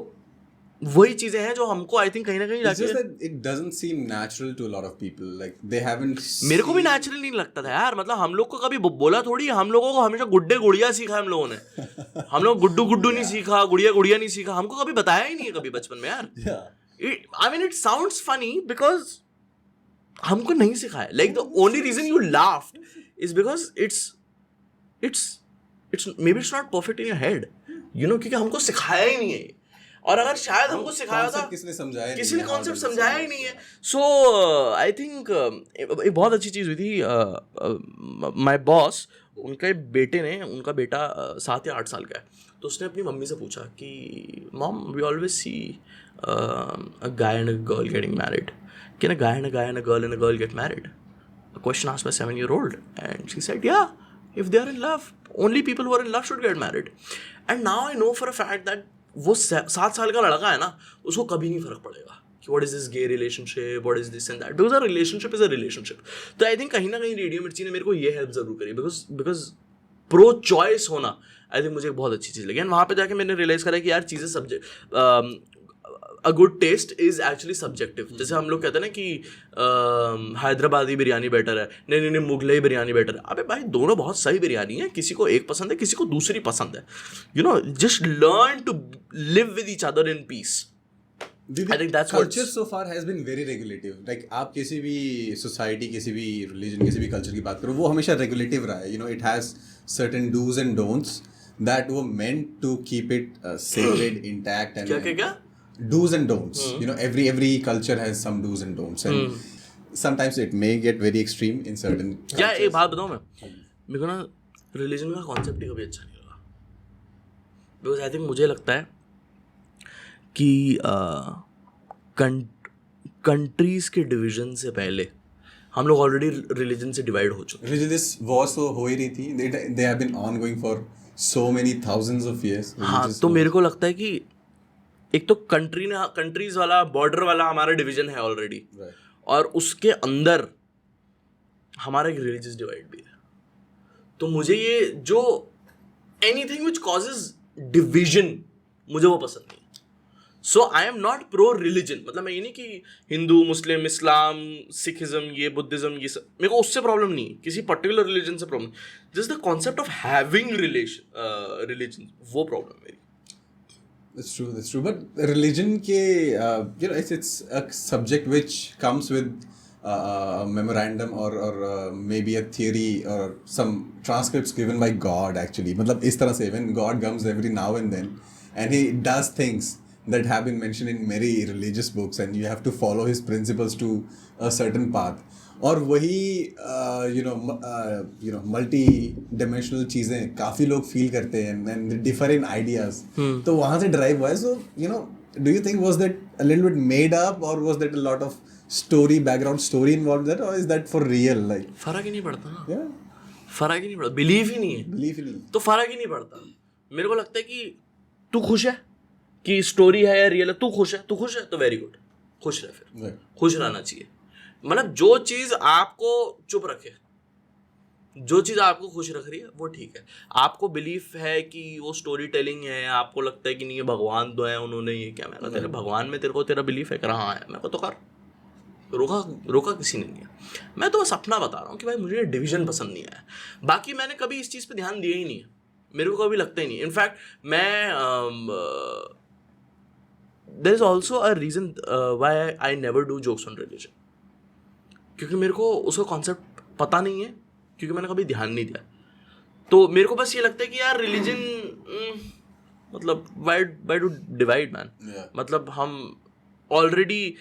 वही चीजें हैं जो हमको आई think कहीं ना कहीं It's just that it doesn't seem natural to a lot of people. Like they haven't. मेरे को भी नेचुरल नहीं लगता था यार, मतलब हम लोग को कभी बोला थोड़ी, हम लोगों को हमेशा गुड्डे गुड़िया सीखा हम लोगों ने, हम लोग गुड्डू नहीं सीखा, गुड़िया गुड़िया नहीं सीखा, हमको कभी बताया ही नहीं है कभी बचपन में यार। I mean it sounds funny because हमको नहीं सिखाया, like the only reason you laughed is because it's maybe it's not perfect in your head, क्योंकि हमको सिखाया ही नहीं है, और अगर शायद हमको सिखाया था, किसी ने कॉन्सेप्ट समझाया ही नहीं है। सो आई थिंक एक बहुत अच्छी चीज़ हुई थी, माय बॉस, उनके बेटे ने, उनका बेटा 7 या 8 साल का है, तो उसने अपनी मम्मी से पूछा कि mom we always see a guy and a girl getting married, can a guy and a girl get married? A question asked by 7-year-old, and she said, yeah, if they are in love, only people who are in love should get married. And now I know for a fact that वो 7 साल का लड़का है ना, उसको कभी नहीं फर्क पड़ेगा कि what is this gay relationship, what is this and that, because a relationship is a relationship. तो आई थिंक कहीं ना कहीं रेडियो मिर्ची ने मेरे को ये हेल्प जरूर करी, बिकॉज प्रो चॉइस होना आई थिंक मुझे एक बहुत अच्छी चीज़ लगी। एंड वहाँ पे जाके मैंने रियलाइज़ करा कि यार चीज़ें a good taste is actually subjective. जैसे हम लोग कहते हैं ना कि हैदराबादी बिरयानी बेटर है, नहीं मुगलई बिरयानी बेटर है, अबे भाई दोनों बहुत सही बिरयानी है, किसी को एक पसंद है, किसी को दूसरी पसंद है, just learn to live with each other in peace. I think that's culture so far has been very regulative. Like आप किसी भी society, किसी भी religion, किसी भी culture की बात करो, वो हमेशा regulative रहा है, it has certain do's and don'ts that were meant to keep it sacred, intact and क्या do's and don'ts. You know, every culture has some do's and don'ts, and sometimes it may get very extreme in certain क्या cultures. एक बात बताऊँ मैं, मेरे को ना religion का कॉन्सेप्ट ही कभी अच्छा नहीं लगा, बिकॉज आई थिंक मुझे लगता है कि कंट्रीज के डिवीजन से पहले हम लोग ऑलरेडी रिलीजन से डिवाइड हो चुके हैं. Religious wars तो हो ही रही थी. They have been ongoing for so many thousands of years. हाँ, Religious तो wars. मेरे को लगता है कि एक तो कंट्रीज वाला बॉर्डर वाला हमारा डिवीजन है ऑलरेडी, Right. और उसके अंदर हमारा एक रिलीजियस डिवाइड भी है. तो मुझे ये जो एनीथिंग विच कॉजेज डिविजन, मुझे वो पसंद नहीं. So I am not pro religion, मतलब मैं ये नहीं कि हिंदू, मुस्लिम, इस्लाम, सिखिज्म, ये बुद्धिज्म, ये सब मेरे को उससे प्रॉब्लम नहीं, किसी पर्टिकुलर रिलीजन से problem. Just the concept of having religion, वो प्रॉब्लम मेरी. That's true. But religion ke, you know, it's a subject which comes with a memorandum or maybe a theory or some transcripts given by God actually. मतलब इस तरह से when God comes every now and then and he does things that have been mentioned in many religious books and you have to follow his principles to a certain path. और वही you know multi dimensional चीज़ें काफ़ी लोग feel करते हैं and differ in ideas. तो वहाँ से ड्राइव हुआ है. So you know, do you think was that a little bit made up or was that a lot of background story involved there, or is that for real? Like फर्क ही नहीं पड़ता ना. yeah, फर्क ही नहीं पड़ता, believe ही नहीं है belief ही नहीं. तो फर्क ही नहीं पड़ता. मेरे को लगता है कि तू खुश है कि स्टोरी है या रियल है, तू खुश है तो वेरी गुड, खुश रह, फिर Right. खुश रहना चाहिए. मतलब जो चीज़ आपको चुप रखे, जो चीज़ आपको खुश रख रही है वो ठीक है. आपको बिलीफ है कि वो स्टोरी टेलिंग है, आपको लगता है कि नहीं ये भगवान तो है, उन्होंने ये क्या, मैं तेरे भगवान में तेरे को तेरा बिलीफ है कि हाँ है, मैं को तो कर, रोका किसी ने नहीं है. मैं तो बस अपना बता रहा हूँ कि भाई मुझे डिवीजन पसंद नहीं आया. बाकी मैंने कभी इस चीज़ पे ध्यान दिया ही नहीं है, मेरे को कभी लगता ही नहीं. इनफैक्ट मैं there is also a reason why I never do jokes on religion, क्योंकि मेरे को उसका कॉन्सेप्ट पता नहीं है, क्योंकि मैंने कभी ध्यान नहीं दिया. तो मेरे को बस ये लगता है कि यार रिलीजन मतलब वाई डू डिवाइड मैन. मतलब हम ऑलरेडी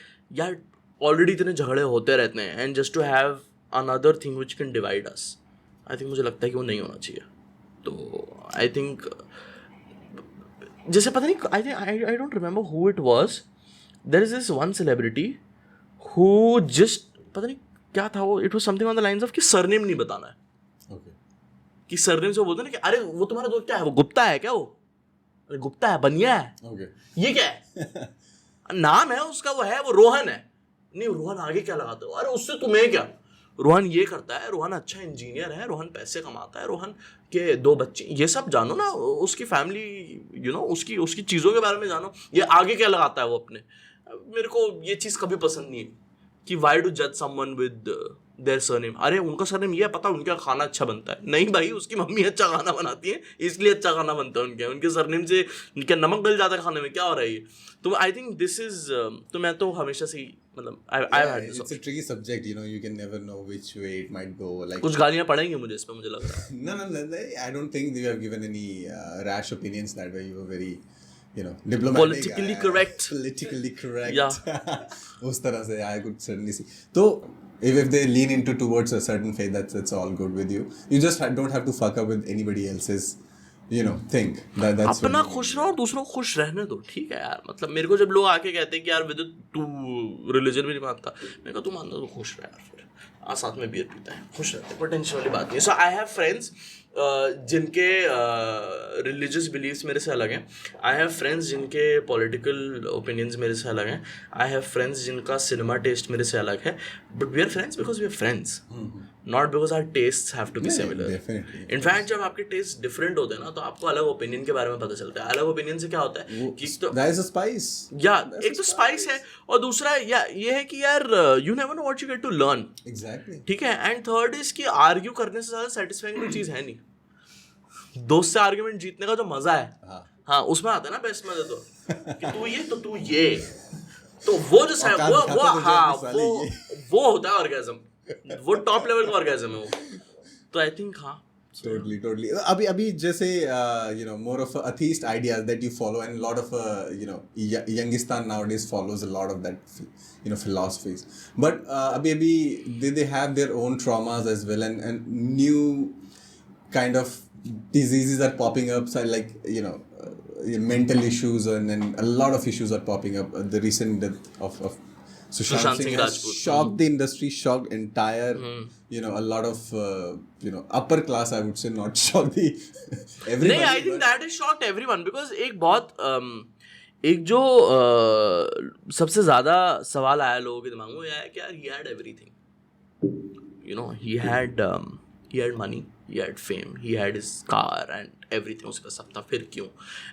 इतने झगड़े होते रहते हैं, and just to have another thing which can divide us, I think मुझे लगता है कि वो नहीं होना चाहिए. तो आई थिंक जैसे पता नहीं, I don't remember who it was, there is this one celebrity who just, पता नहीं क्या था वो, it was something on the lines of कि सरनेम नहीं बताना है. Okay. कि सरनेम से वो बोलते हैं ना कि अरे वो तुम्हारा दोस्त क्या है, वो गुप्ता है क्या, वो अरे गुप्ता है, बनिया है, Okay. ये क्या है नाम है उसका, वो है, वो रोहन है. नहीं रोहन आगे क्या लगाते हो, अरे उससे तुम्हें क्या, रोहन ये करता है, रोहन अच्छा इंजीनियर है, रोहन पैसे कमाता है, रोहन के 2 बच्चे, ये सब जानो ना, उसकी फैमिली, यू नो, उसकी चीज़ों के बारे में जानो, ये आगे क्या लगाता है वो अपने. मेरे को ये चीज़ कभी पसंद नहीं है कि वाई डू जज समवन विद देयर सरनेम. अरे उनका सरनेम ये है, पता उनका खाना अच्छा बनता है, नहीं भाई उसकी मम्मी अच्छा खाना बनाती है इसलिए अच्छा खाना बनता है उनके सरनेम से क्या नमक गल जाता है खाने में, क्या हो रहा है ये. तो आई थिंक दिस इज, तो मैं तो हमेशा से ही मतलब It's a tricky subject, you know, you can never know which way it might go. Like कुछ गालियाँ पड़ेंगी मुझे इस पे, मुझे लग रहा है. no, I don't think you have given any rash opinions that way. You were very, you know, diplomatic. Politically correct. Yeah. उस तरह से I could certainly see. तो if they lean into towards a certain faith, that's all good with you. You just don't have to fuck up with anybody else's, you know, thing. That's अपना खुश रहो और दूसरों को खुश रहने दो, ठीक है यार. मतलब मेरे को जब लोग आके कहते हैं कि यार विद तू रिलीजन भी नहीं मानता, मैं कहा तू मानता तो खुश रह यार, फिर साथ में बियर पीता है, खुश रहते, कोई टेंशन वाली बात नहीं. सो आई हैव फ्रेंड्स जिनके रिलीजियस बिलीव्स मेरे से अलग हैं. आई हैव फ्रेंड्स जिनके पॉलिटिकल ओपिनियंस मेरे से अलग हैं. आई हैव फ्रेंड्स जिनका सिनेमा टेस्ट मेरे से अलग है. But we are friends because we are friends, not because our tastes have to be similar. In fact जब आपके टेस्ट डिफरेंट होते हैं ना, तो आपको अलग ओपिनियन के बारे में पता चलता है. अलग ओपिनियन से क्या होता है कि तो that is a spice. या एक तो स्पाइस है, और दूसरा ये है कि यार you never know what you get to learn. Exactly. ठीक है. एंड थर्ड इज कि आर्ग्यू करने से ज़्यादा सेटिस्फाइंग कोई चीज़ है नहीं. दोस्त से आर्ग्यूमेंट जीतने का जो मजा है, हाँ उसमें आता है ना बेस्ट मजा, तो कि तू ये तो तू ये, तो वो जो है वो हाँ वो होता है ऑर्गेज़म, वो टॉप लेवल का ऑर्गेज़म है वो. तो आई थिंक हाँ Totally. अभी जैसे more of a atheist ideas that you follow, and a lot of Youngistan nowadays follows a lot of that philosophies. But अभी they have their own traumas as well, and new kind of diseases are popping up. So like mental issues, and a lot of issues are popping up. The recent death of Sushant Singh has Rajput. shocked the industry, shocked entire, a lot of, upper class, I would say, not shocked the everybody. नहीं, I think that is shocked everyone because एक जो सबसे ज्यादा सवाल आया लोगों के दिमाग में, वो यह है कि यार he had everything, he had money, he had fame, he had his car and everything, उसके पास सब था, फिर क्यों?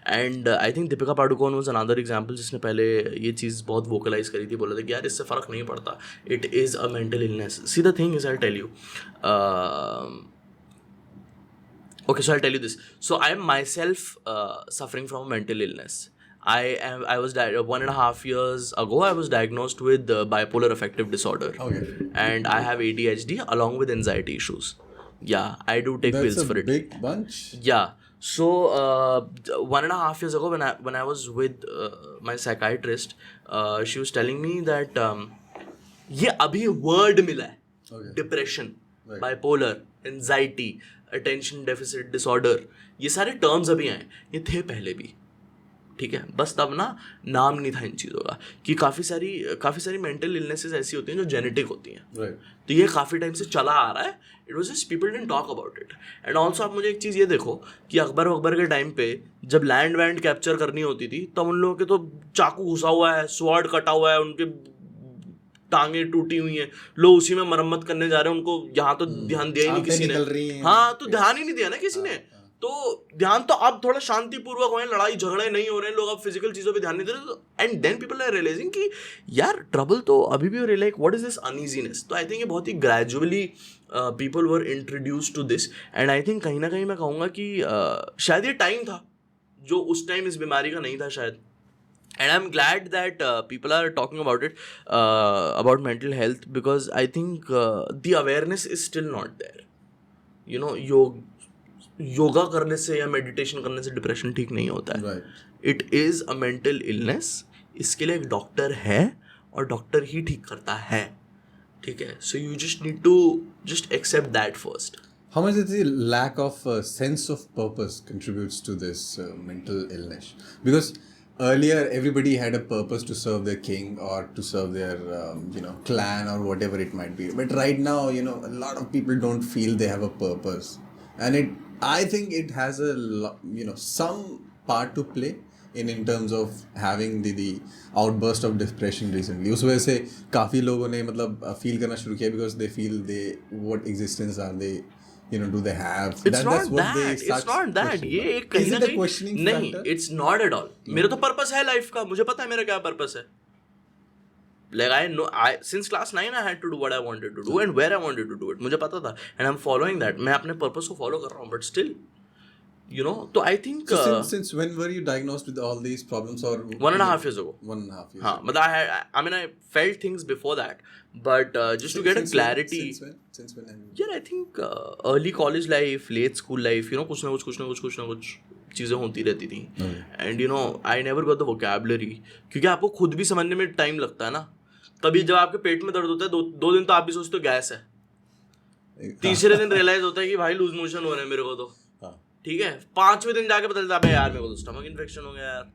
And I think Deepika Padukone was another example जिसने पहले ये चीज़ बहुत वोकलाइज करी थी, बोला था कि यार इससे फ़र्क नहीं पड़ता, it is a mental illness. See the thing is, I tell you, okay, so I'll tell you this. So I am myself suffering from a mental illness. I was 1.5 years ago, I was diagnosed with bipolar affective disorder. Okay. And I have ADHD along with anxiety issues. Yeah, I do take pills for it. That's a big bunch. Yeah. So 1.5 years ago, when I was with my psychiatrist, she was telling me that ये अभी word मिला है, Okay. depression, Right. bipolar, anxiety, attention deficit disorder, ये सारे terms अभी आए, ये थे पहले भी, ठीक है, बस तब ना नाम नहीं था इन चीज़ों का, कि काफ़ी सारी मेंटल इलनेसेस ऐसी होती हैं जो जेनेटिक होती हैं. Right. तो ये काफ़ी टाइम से चला आ रहा है. It was just people didn't talk about it. And also आप मुझे एक चीज़ ये देखो कि अकबर के टाइम पे जब लैंड वैंड कैप्चर करनी होती थी, तब उन लोगों के तो चाकू घुसा हुआ है, स्वॉर्ड कटा हुआ है, उनके टांगे टूटी हुई हैं, लोग उसी में मरम्मत करने जा रहे हैं, उनको यहाँ तो ध्यान दिया ही नहीं किसी ने. हाँ, तो ध्यान ही नहीं दिया ना किसी ने. तो ध्यान तो अब थोड़ा शांतिपूर्वक हो, लड़ाई झगड़े नहीं हो रहे हैं, लोग अब फिजिकल चीज़ों पे ध्यान नहीं दे रहे. And then people are realising कि यार ट्रबल तो अभी भी हो रही है, like what is this uneasiness. तो आई थिंक ये बहुत ही gradually people were introduced to this. And I think कहीं ना कहीं मैं कहूँगा कि शायद ये टाइम था जो उस टाइम इस बीमारी का नहीं था शायद. And I'm glad that people are talking about it, about mental health, because I think the awareness is still not there. Yoga करने से या मेडिटेशन करने से डिप्रेशन ठीक नहीं होता है. It is a mental illness. इसके लिए एक डॉक्टर है और डॉक्टर ही ठीक करता है, ठीक है. So you just need to just accept that first. How much does the lack of sense of purpose contributes to this mental illness? Because earlier everybody had a purpose to serve their king or to serve their clan or whatever it might be. But right now, a lot of people don't feel they have a purpose, and I think it has some part to play in terms of having the outburst of depression recently. उस वजह से काफ़ी लोगों ने मतलब feel करना शुरू किया, because they feel what existence are they, do they have? It's not that. ये एक कहीं ना कहीं नहीं, it's not at all. मेरा तो पर्पस है लाइफ का, मुझे पता है मेरा क्या पर्पस है. Like I know, since class 9 I had to do what I wanted to do and where I wanted to do it. मुझे पता था and I'm following that. मैं अपने पर्पस को फॉलो कर रहा हूँ, but still, तो I think since when were you diagnosed with all these problems? Or 1.5 years ago. 1.5 years. हाँ, मतलब I felt things before that, but just to get a clarity. Since when? Yeah, I think early college life, late school life, कुछ ना कुछ चीज़ें होती रहती थी. And I never got the vocabulary, क्योंकि आपको खुद भी समझने में टाइम लगता है ना. कभी जब आपके पेट में दर्द होता है, दो दिन तो आप भी सोचते हो गैस है, तीसरे दिन रियलाइज होता है कि भाई लूज मोशन हो रहे हैं मेरे को तो, ठीक है, 5वें दिन जाके पता चलता है यार मेरे को तो स्टमक इन्फेक्शन हो गया यार,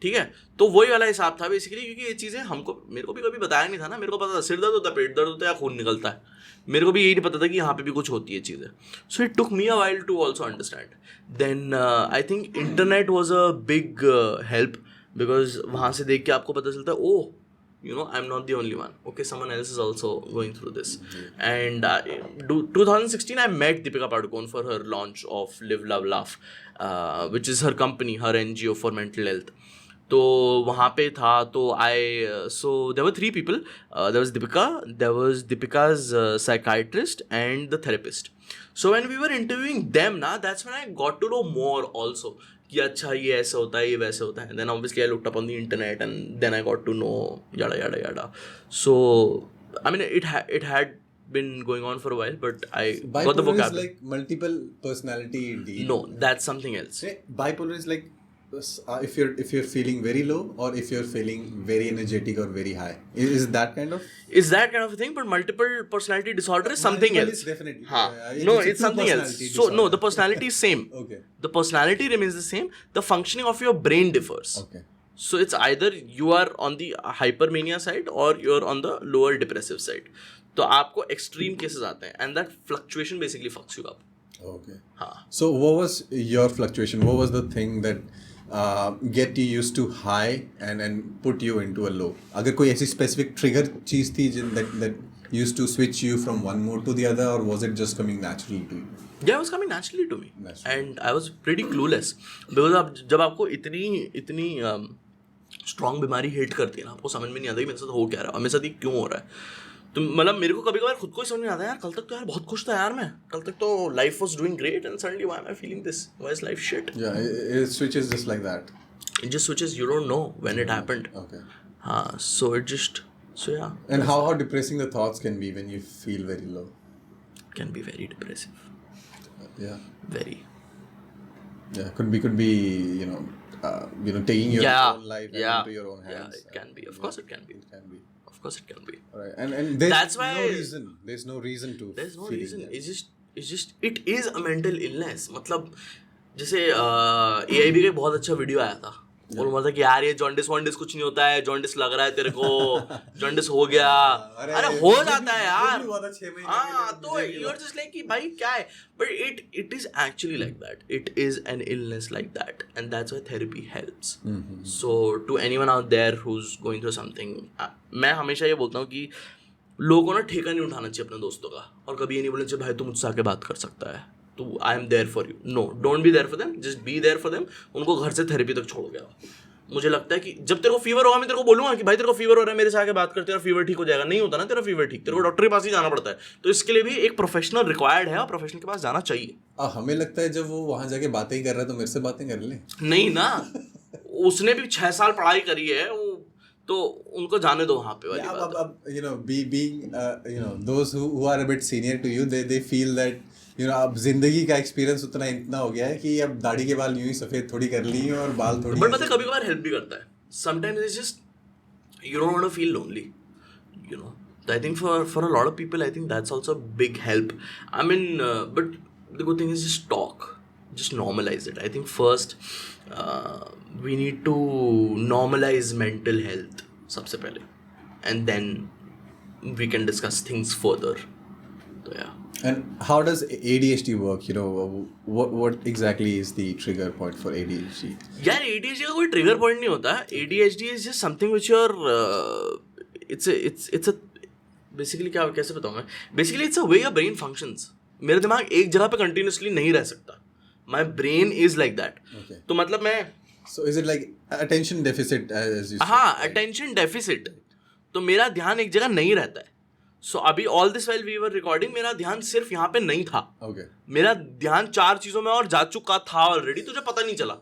ठीक है. तो वही वाला हिसाब था बेसिकली, क्योंकि ये चीज़ें मेरे को भी कभी बताया नहीं था ना. मेरे को पता था सिर दर्द होता है, पेट दर्द होता है या खून निकलता है, मेरे को भी यही नहीं पता था कि यहाँ पे भी कुछ होती है चीज़ें. So it took me a while to also understand. Then I think internet was a big help, because वहाँ से देख के आपको पता चलता है, ओह, I'm not the only one. Okay, someone else is also going through this. And 2016, I met Deepika Padukone for her launch of Live, Love, Laugh, which is her company, her NGO for mental health. तो वहाँ पे था, तो so there were 3 people. There was Deepika, there was Deepika's psychiatrist and the therapist. So when we were interviewing them, that's when I got to know more also. कि अच्छा ये ऐसा होता है, ये वैसे होता है. Then obviously I looked up on the internet and then I got to know yada. So I mean it had been going on for a while, but I got the Bipolar is vocabulary. like multiple personality deal. No, that's something else. Bipolar is like if you're feeling very low or if you're feeling very energetic or very high. Is that kind of? Is that kind of a thing? But multiple personality disorder is something Multiple else. is definitely. Haan. It's No, a it's two something else. personality So no, disorder. the personality is same. Okay. The personality remains the same. The functioning of your brain differs. Okay. So it's either you are on the hypermania side or you're on the lower depressive side. तो आपको extreme cases आते हैं and that fluctuation basically fucks you up. Okay. हाँ. So what was your fluctuation? What was the thing that get you used to high and put you into a low? अगर कोई ऐसी specific trigger चीज थी that used to switch you from one mode to the other, or was it just coming naturally to you? Yeah, it was coming naturally to me. Naturally. And I was pretty clueless. Because जब आपको इतनी strong बीमारी hit करती है ना, आपको समझ में नहीं आता कि मेरे साथ हो क्या रहा है और मेरे साथ ये क्यों हो रहा है. तो मतलब मेरे को कभी कभार खुद को ही समझ नहीं आता यार, कल तक तो यार बहुत खुश था यार मैं, कल तक तो life was doing great and suddenly why am I feeling this, why is life shit. Yeah, it switches just like that. It just switches, you don't know when it happened. Okay. So it just, so yeah. And how depressing the thoughts can be when you feel very low. It can be very depressive. Yeah. Very. Yeah, could be taking your Yeah. own life into your own hands. Yeah, it can be. Of course it can be. It can be. Of course it can be. Alright, and there's That's why- no reason. There's no reason to. There's no feeling reason. that. It's just it is a mental illness. मतलब जैसे AIB का एक बहुत अच्छा video आया था. और बोला था कि यार ये जॉन्डिस कुछ नहीं होता है, जॉन्डिस लग रहा है तेरे को, जॉन्डिस हो गया. अरे हो जाता है यार. हाँ, तो you're just like कि भाई क्या है? But it is actually like that. It is an illness like that, and that's why therapy helps. So to anyone out there who's going through something, मैं हमेशा ये बोलता हूँ कि लोगों को ना ठेका नहीं उठाना चाहिए अपने दोस्तों का, और कभी ये नहीं बोलना चाहिए भाई तू मुझसे आके बात कर सकता है, तो I am there for you. No, don't be there for them, just be there for them. उनको घर से थेरेपी तक छोड़ गया. मुझे लगता है कि जब तेरे को फीवर होगा मैं तेरे को बोलूंगा कि भाई तेरे को फीवर हो रहा है, मेरे से आके बात कर, तेरा फीवर ठीक हो जाएगा. नहीं होता ना तेरा फीवर ठीक, तेरे को डॉक्टर के पास ही जाना पड़ता है. तो इसके लिए भी एक प्रोफेशनल रिक्वायर्ड है और प्रोफेशनल के पास जाना चाहिए. हमें लगता है जब वो वहां जाके बातें ही कर रहा है तो मेरे से बातें कर ले. नहीं ना, उसने भी 6 साल पढ़ाई करी है, तो उनको जाने दो वहाँ पे वाली बात. अब being those who are a bit senior to you, they feel that अब जिंदगी का एक्सपीरियंस इतना हो गया है कि अब दाढ़ी के बाल यूं ही सफेद थोड़ी कर ली और बाल थोड़ी. बट पता है कभी कभार हेल्प भी करता है. Sometimes it's just you don't want to feel lonely, you know. I think for a lot of people, I think that's also a big help. I mean, but the good thing is just talk, just normalize it. I think first we need to normalize mental health सबसे पहले, and then we can discuss things further. So yeah. And how does ADHD work? What exactly is the trigger point for ADHD? यार ADHD का कोई trigger point नहीं होता. ADHD is just something which you're it's a basically क्या कैसे बताऊँ मैं, basically it's a way your brain functions. मेरा दिमाग एक जगह पे कंटिन्यूसली नहीं रह सकता. My brain is like that. तो मतलब मैं So is it like attention deficit as you said? हाँ, अटेंशन डेफिसिट. तो मेरा ध्यान एक जगह नहीं रहता है. सो अभी all this while we were recording मेरा ध्यान सिर्फ यहाँ पे नहीं था. Okay. मेरा ध्यान 4 चीज़ों में और जा चुका था ऑलरेडी, तुझे पता नहीं चला.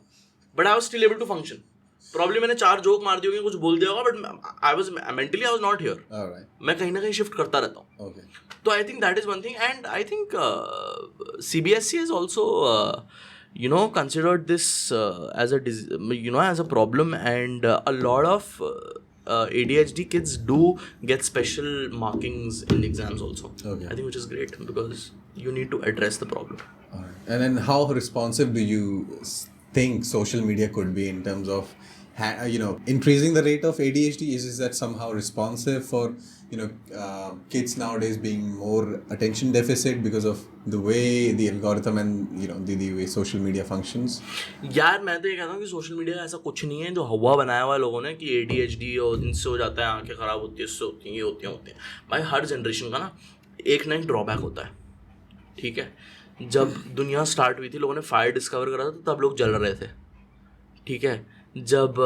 But I was still able to function. Problem मैंने 4 जोक मार दिए होंगे, कुछ बोल दिया होगा, but I was not here. मैं कहीं ना कहीं शिफ्ट करता रहता हूँ. तो I think that is one thing. And I think CBSE is also considered this as a problem, and a lot of ADHD kids do get special markings in exams also. Okay. I think which is great because you need to address the problem. Alright. And then how responsive do you think social media could be in terms of increasing the rate of ADHD? Is that somehow responsive for kids nowadays being more attention deficit because of the way the algorithm and the way social media functions? यार मैं तो ये कहता हूँ कि social media का ऐसा कुछ नहीं है जो हवा बनाया हुआ है लोगों ने कि ADHD और इनसे हो जाता है, आंखें खराब होती है, इससे होती हैं, ये होती हैं. भाई हर जनरेशन का ना एक ड्रॉबैक होता है. ठीक है, जब दुनिया स्टार्ट हुई थी लोगों ने फायर डिस्कवर करा था तब लोग जल रहे थे. ठीक है, जब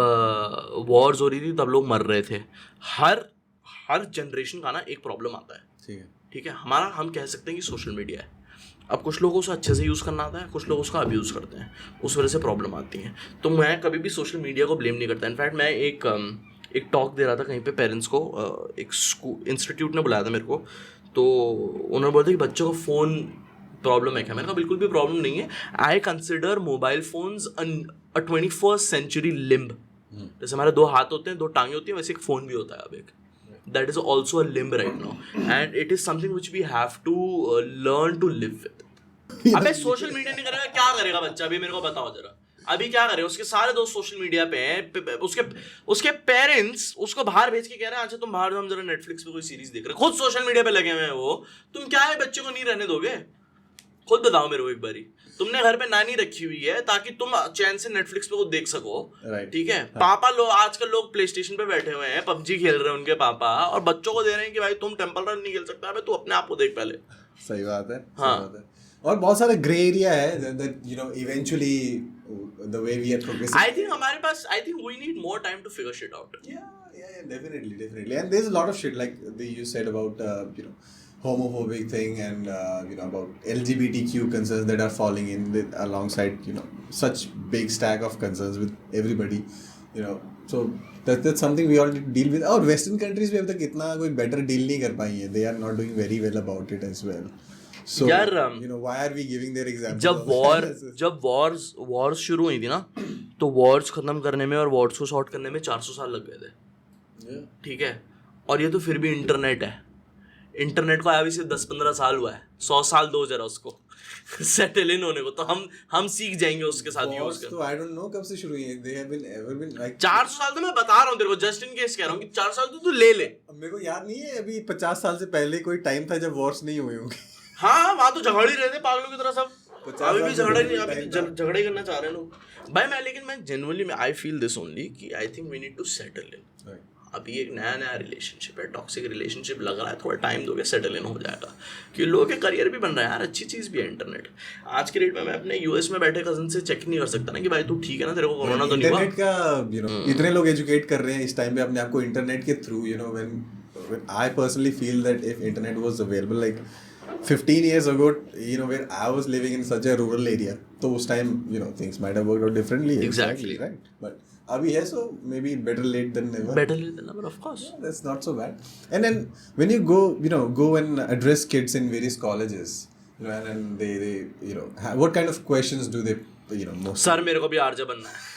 वॉर्स हो रही थी तब लोग मर रहे थे. हर जनरेशन का ना एक प्रॉब्लम आता है. ठीक है, हमारा हम कह सकते हैं कि सोशल मीडिया है. अब कुछ लोगों को अच्छे से यूज़ करना आता है, कुछ लोग उसका अब्यूज़ करते हैं, उस वजह से प्रॉब्लम आती है. तो मैं कभी भी सोशल मीडिया को ब्लेम नहीं करता. इनफैक्ट मैं एक टॉक दे रहा था कहीं पे पेरेंट्स को, एक स्कूल इंस्टीट्यूट ने बुलाया था मेरे को. तो उन्होंने बोला था कि बच्चों को फ़ोन प्रॉब्लम है क्या? मैंने कहा बिल्कुल भी प्रॉब्लम नहीं है. I consider mobile phones a 21st century limb. जैसे हमारे 2 हाथ होते हैं, 2 टांगे होती हैं, वैसे एक फ़ोन भी होता है अब एक. That is also a limb right now, and it is something which we have to learn to live with. अबे सोशल मीडिया नहीं करेगा, क्या करेगा बच्चा? अभी मेरे को बताओ जरा, अभी क्या करे? उसके सारे दोस्त सोशल मीडिया पे हैं, उसके पेरेंट्स उसको बाहर भेज के कह रहे हैं अच्छा तुम बाहर जाओ, हम जरा नेटफ्लिक्स पे कोई सीरीज देख रहे हैं, खुद सोशल मीडिया पे लगे हुए हैं वो. तुम क्या है बच्चे को नहीं रहने दोगे? खुद बताओ मेरे को एक बारी. तुमने घर पे नानी रखी हुई है ताकि तुम चैन से नेटफ्लिक्स पे को देख सको, ठीक है? पापा लोग आजकल लोग प्ले स्टेशन पे बैठे हुए हैं, पबजी खेल रहे हैं उनके पापा, और बच्चों को दे रहे हैं कि भाई तुम टेंपल रन नहीं खेल सकता, अबे तू अपने आप को देख पहले. सही बात है. हाँ. सही बात है. और बहुत सारे ग्रे एरिया है that you know eventually the way we are progressing. I think हमारे पास, I think we need more time to figure shit out. Yeah, definitely. And there's a lot of shit like you said about you know, homophobic thing and you know, about LGBTQ concerns that are falling in with, alongside you know, such big stack of concerns with everybody, you know. So that's something we all need to deal with. और Western countries में अब तक इतना कोई better deal नहीं कर पाई है. They are not doing very well about it as well. So यार, you know, why are we giving their example? जब वॉर्स शुरू हुई थी ना, तो वॉर्स खत्म करने में और वॉर्स को शॉर्ट करने में 400 साल लग गए थे. ठीक है, और ये तो फिर भी इंटरनेट है. इंटरनेट को आया भी सिर्फ 10-15 साल हुआ है. 100 साल दो जरा उसको सेटल इन होने को, तो हम सीख जाएंगे उसके साथ यूज कर. तो आई डोंट नो कब से शुरू हुई है. They have been ever been like 400 साल. तो मैं बता रहा हूँ तेरे को, जस्ट इन केस कह रहा हूँ कि 400 साल तो तू ले ले. मेरे को याद नहीं है अभी 50 साल से पहले कोई टाइम था जब वॉर्स नहीं हुए होंगे. हाँ, वहाँ तो झगड़ ही रहे थे पागलों की तरह सब. अभी भी झगड़े करना चाह रहे हैं लोग भाई. लेकिन मैं generally I feel this only कि I think we need to settle in. अभी एक नया रिलेशनशिप है, टॉक्सिक रिलेशनशिप लग रहा है, थोड़ा टाइम दोगे सेटल इन हो जाएगा. कि लोगों के करियर भी बन रहा है यार, अच्छी चीज़ भी है इंटरनेट. आज के डेट में मैं अपने यूएस में बैठे कजन से चेक नहीं कर सकता ना कि भाई तू ठीक है ना, तेरे को कोरोना तो नहीं हुआ. इंटरनेट का you know, इतने लोग एजुकेट कर रहे हैं इस टाइम पे अपने आप को इंटरनेट के through. You know when I personally feel that if internet was available like 15 years ago, you know, where I was living in such a rural area, so उस time, you know, things might have worked out differently. Exactly. Right. But अभी है, so maybe better late than never. Better late than never, of course. Yeah, that's not so bad. And then when you go and address kids in various colleges, you know, and they you know, what kind of questions do they, you know, most? Sir मेरे को भी RJ बनना है.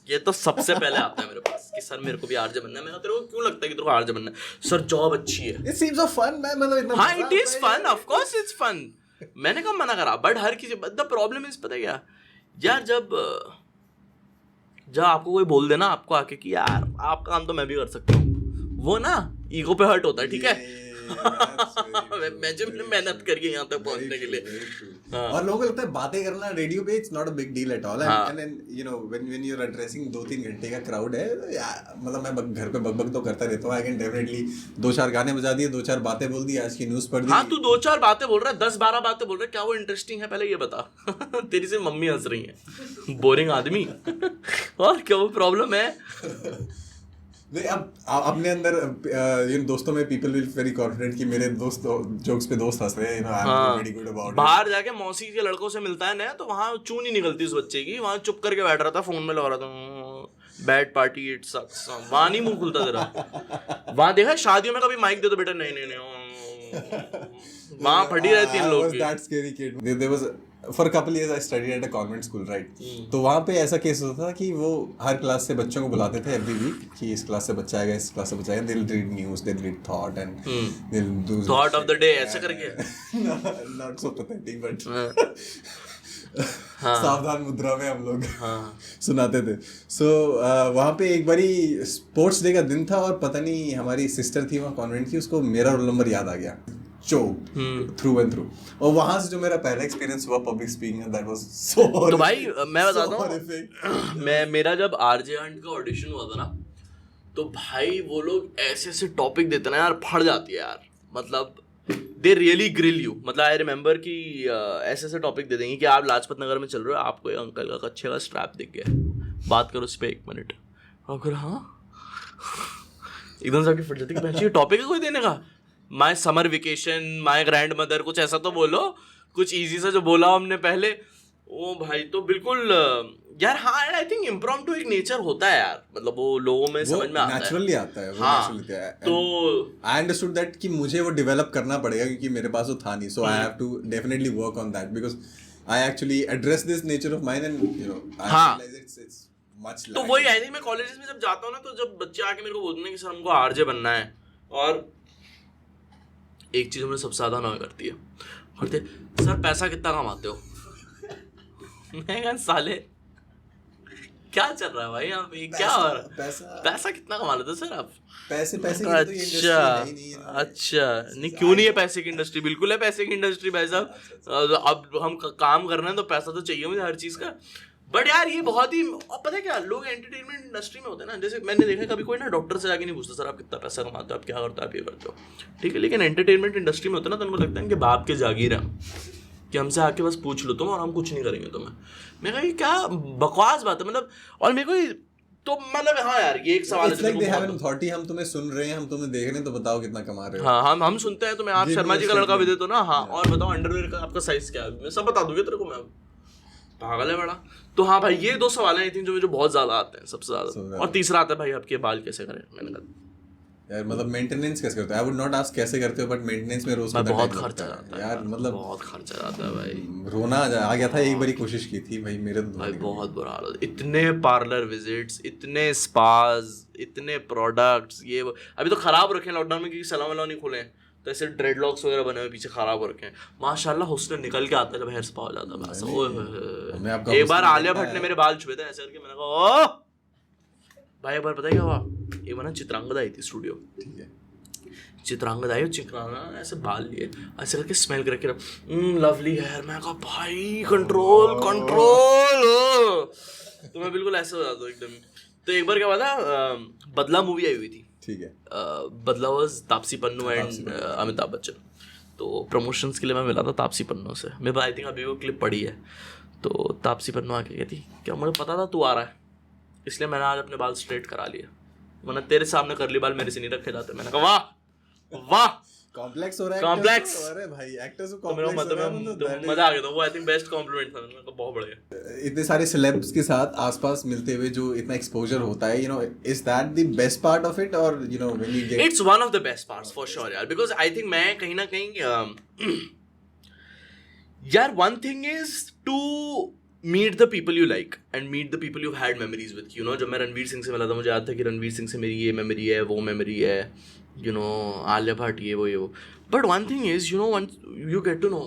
ये तो सबसे पहले आता है मेरे पास कि सर मेरे को भी आरजे बनना है. मैं तेरे को क्यों लगता है कि तेरे को आरजे बनना है? सर जॉब अच्छी है. It seems so fun, man. मतलब इतना. हाँ, it is fun. Of course it's fun. मैंने कब मना करा? बट हर किसी, the problem is, पता है क्या यार, जब आपको कोई बोल देना आपको आके कि यार आपका काम तो मैं भी कर सकता हूँ, वो ना ईगो पे हर्ट होता है. ठीक है. मैं जब मेहनत करिए यहाँ तक पहुँचने के लिए. और लोगों को लगता है बातें करना रेडियो पे it's not a big deal at all. And then you know when you are addressing 2-3 घंटे का क्राउड है, मतलब मैं घर पे बकबक तो करता रहता हूँ. आई कैन डेफिनेटली 2-4 गाने बजा दिए, 2-4 बातें बोल दी, आज की न्यूज़ पढ़ दी. हाँ, तू 2-4 बातें बोल रहा है, 10-12 बातें बोल रहा है, क्या वो इंटरेस्टिंग है पहले ये बता. तेरी से मम्मी हंस रही है, बोरिंग आदमी. और क्या वो प्रॉब्लम है? अब अपने अंदर इन दोस्तों में पीपल विल वेरी कॉन्फिडेंट कि मेरे दोस्त जोक्स पे दोस्त हंस रहे हैं. I am very good about. बाहर जाके मौसी के लड़कों से मिलता है ना, तो वहाँ चूं नहीं निकलती उस बच्चे की. वहाँ चुप करके बैठ रहा था, फोन में लगा रहा था, बैड पार्टी इट सक्स. वहाँ नहीं मुंह खुलता तेरा. वहाँ देखा शादियों में कभी माइक दे दो बेटा, नहीं. वहाँ फटी रहती है लोग. That scary kid. There was for a couple years I studied at a convent school, right? तो वहाँ पे ऐसा केस होता था कि वो हर क्लास से बच्चों को बुलाते थे every week कि इस क्लास से बच्चा आएगा, इस क्लास से बच्चा आएगा. They'll read news, they'll read thought and they'll do thought of the day ऐसे करके. Not so pathetic but सावधान मुद्रा में हम लोग सुनाते थे. सो वहाँ पे एक बारी स्पोर्ट्स डे का दिन था और पता नहीं हमारी सिस्टर थी वहाँ कॉन्वेंट की, उसको मेरा रोल नंबर याद आ गया. Choked through and through. और वहाँ से जो मेरा पहला एक्सपीरियंस हुआ public speaking, that was so. तो भाई मैं बताता हूँ, मेरा जब आरजे हंट का ऑडिशन हुआ था ना, तो भाई वो लोग ऐसे ऐसे टॉपिक देते ना यार, फट जाती है यार. मतलब दे रियली ग्रिल यू. मतलब आई रिमेंबर कि ऐसे ऐसे टॉपिक दे देंगे कि आप लाजपत नगर में चल रहे हो, आपको एक अंकल का कच्चे का स्ट्रैप दिख गया, बात करो उस पर 1 मिनट. और फिर हाँ एकदम से आपकी फट जाती है कि टॉपिक है कोई देने का. My summer vacation, my grand mother, कुछ ऐसा तो बोलो, कुछ इजी सा जो बोला हमने पहले. ओ भाई तो बिल्कुल यार हाँ आई थिंक इम्प्रॉम्प्टू एक नेचर होता है यार, मतलब वो लोगों में समझ में आता है, नेचुरली आता है, वो हाँ नेचुरली आता है। तो आई अंडरस्टूड दैट कि मुझे वो डेवलप करना पड़ेगा क्योंकि मेरे पास वो था नहीं, so I have to definitely work on that because I actually address this nature of mine and you know I हाँ। रियलाइज इट्स मच तो वही आई थिंक मैं कॉलेजेस में जब जाता हूँ ना, तो जब बच्चे आके मेरे को बोलते हैं कि सर हमको आरजे बनना है, और एक चीज मुझे सबसे ज्यादा अनॉय करती है, बोलते सर पैसा कितना कमाते हो? मैं कहा साले क्या चल रहा है भाई यहाँ पे, क्या हो रहा है, पैसा कितना कमा लेते हो सर आप? पैसे की तो ये इंडस्ट्री अच्छा है ही नहीं है ना। अच्छा, नहीं क्यों नहीं है पैसे की इंडस्ट्री? बिल्कुल है पैसे की इंडस्ट्री भाई साहब। अब हम काम कर रहे हैं तो पैसा तो चाहिए मुझे हर चीज का। बट यार ये बहुत ही, और पता है क्या, लोग एंटरटेनमेंट इंडस्ट्री में होते हैं ना, जैसे मैंने देखा कभी कोई ना डॉक्टर से जाके नहीं पूछता सर आप कितना पैसा कमाते हो, आप क्या करते हो, आप ये करते हो, ठीक है, लेकिन एंटरटेनमेंट इंडस्ट्री में होता है ना, तो उनको लगता है कि बाप के जागीर है कि हमसे आके बस पूछ लो तुम और हम कुछ नहीं करेंगे तुम्हें। मैं कहा ये क्या बकवास बात है, मतलब, और मेरे को तो मतलब हाँ यार ये एक सवाल है। It's like they have an authority, हम तुम्हें सुन रहे हैं, हम तुम्हें देख रहे हैं, तो बताओ कितना कमा रहे हो। हाँ हम सुनते हैं तुम्हें, आप शर्मा जी का लड़का भी दे दो ना, हाँ, और बताओ अंडरवेयर का आपका साइज क्या है, मैं सब बता दूंगा तेरे को, मैं पागल है बड़ा। तो हाँ भाई ये दो सवाल हैं जो मुझे बहुत ज्यादा आते हैं, सबसे ज्यादा। और तीसरा आता है भाई आपके बाल कैसे करें, मैंने कहा यार मतलब मेंटेनेंस कैसे करते हो? आई वुड नॉट आस्क कैसे करते हो, बट मेंटेनेंस में रोज का बहुत खर्चा जाता है यार, मतलब बहुत खर्चा जाता है भाई, रोना आ गया था। एक बारी कोशिश की थी भाई, मेरे तो भाई बहुत बुरा हाल होता है। इतने पार्लर विजिट्स, इतने स्पाज, इतने प्रोडक्ट्स, ये अभी तो खराब रखे हैं लॉकडाउन में क्योंकि सैलून वाला नहीं खुले हैं, तो ऐसे ड्रेडलॉक्स वगैरह बने हुए पीछे खराब हो रखे हैं। माशाल्लाह हुस्न निकल के आता है जब हेयर स्पा हो जाता है ऐसा। ओए एक बार आलिया भट्ट ने मेरे बाल छुए थे ऐसे करके, मैंने कहा ओ भाई, एक बार पता है क्या हुआ, एक बार ना चित्रांगदा आई थी स्टूडियो, ठीक है, चित्रांगदा आई, चित्रांगदा ऐसे बाल लिए ऐसे करके स्मेल करके लवली हेयर, मैं कहा भाई कंट्रोल कंट्रोल, तो मैं बिल्कुल ऐसे हो जाता हूँ एकदम। तो एक बार क्या हुआ था, बदला मूवी आई हुई थी, ठीक है, बदला वाज तापसी पन्नू एंड अमिताभ बच्चन, तो प्रमोशंस के लिए मैं मिला था तापसी पन्नू से। मेरे पास आई थिंक अभी वो क्लिप पड़ी है, तो तापसी पन्नू आके कहती क्या मुझे पता था तू आ रहा है, इसलिए मैंने आज अपने बाल स्ट्रेट करा लिए, वरना तेरे सामने कर लिए बाल मेरे से नहीं रखे जाते। मैंने कहा वाह वाह, कॉम्प्लेक्स हो रहा है, कॉम्प्लेक्स। अरे भाई एक्टर्स को तो मेरे को मतलब मजा आ गया था, वो आई थिंक बेस्ट कॉम्प्लीमेंट था, मेरे को बहुत बढ़िया। इतने सारे सेलेब्स के साथ आसपास मिलते हुए जो इतना एक्सपोजर होता है, you know, is that the best part of it, और you know when you get, it's one of the best parts for sure यार, बिकॉज आई थिंक मैं कहीं ना कहीं यार one thing is to meet the people you like and meet the people you had memories with, you know. जब मैं रणवीर सिंह से मिला था, मुझे याद था कि रणवीर सिंह से मेरी ये मेमोरी है, वो मेमोरी है, you know, आलिया भट्ट ये वो, but one thing is, you know, once you get to know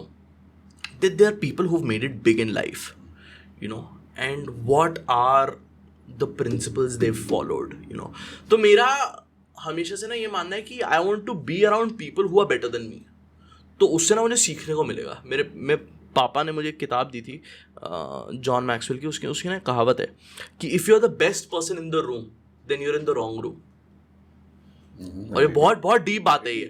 that there are people who've made it big in life, you know, and what are the principles they've followed, you know. तो मेरा हमेशा से ना ये मानना है कि I want to be around people who are better than me, तो उससे ना मुझे सीखने को मिलेगा। मेरे पापा ने मुझे एक किताब दी थी जॉन मैक्सवेल की, उसकी ना कहावत है कि if you are the best person in the room then you are in the wrong room, और ये बहुत बहुत डीप बात है ये।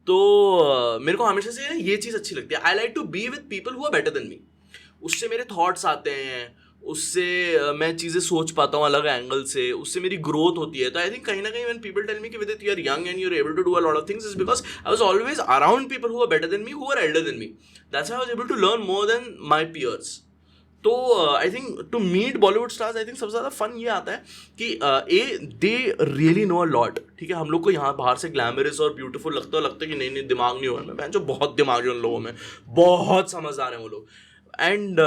तो मेरे को हमेशा से ये चीज़ अच्छी लगती है, I like to be with people who are better than me, उससे मेरे थॉट्स आते हैं, उससे मैं चीज़ें सोच पाता हूँ अलग एंगल से, उससे मेरी ग्रोथ होती है। तो आई थिंक कहीं ना कहीं व्हेन पीपल टेल मी कि Vidit you are young and you are able to do a lot of things, is because I was always around people who are better than me, who are elder than me, that's why I was able to learn more than my peers. तो I think to meet Bollywood stars, I think सबसे ज़्यादा fun ये आता है कि they really know a lot, ठीक है। हम लोग को यहाँ बाहर से ग्लैमरस और ब्यूटीफुल लगता है कि नहीं दिमाग नहीं होगा, मैं जो बहुत दिमाग है उन लोगों में, बहुत समझदार हैं वो लोग, एंड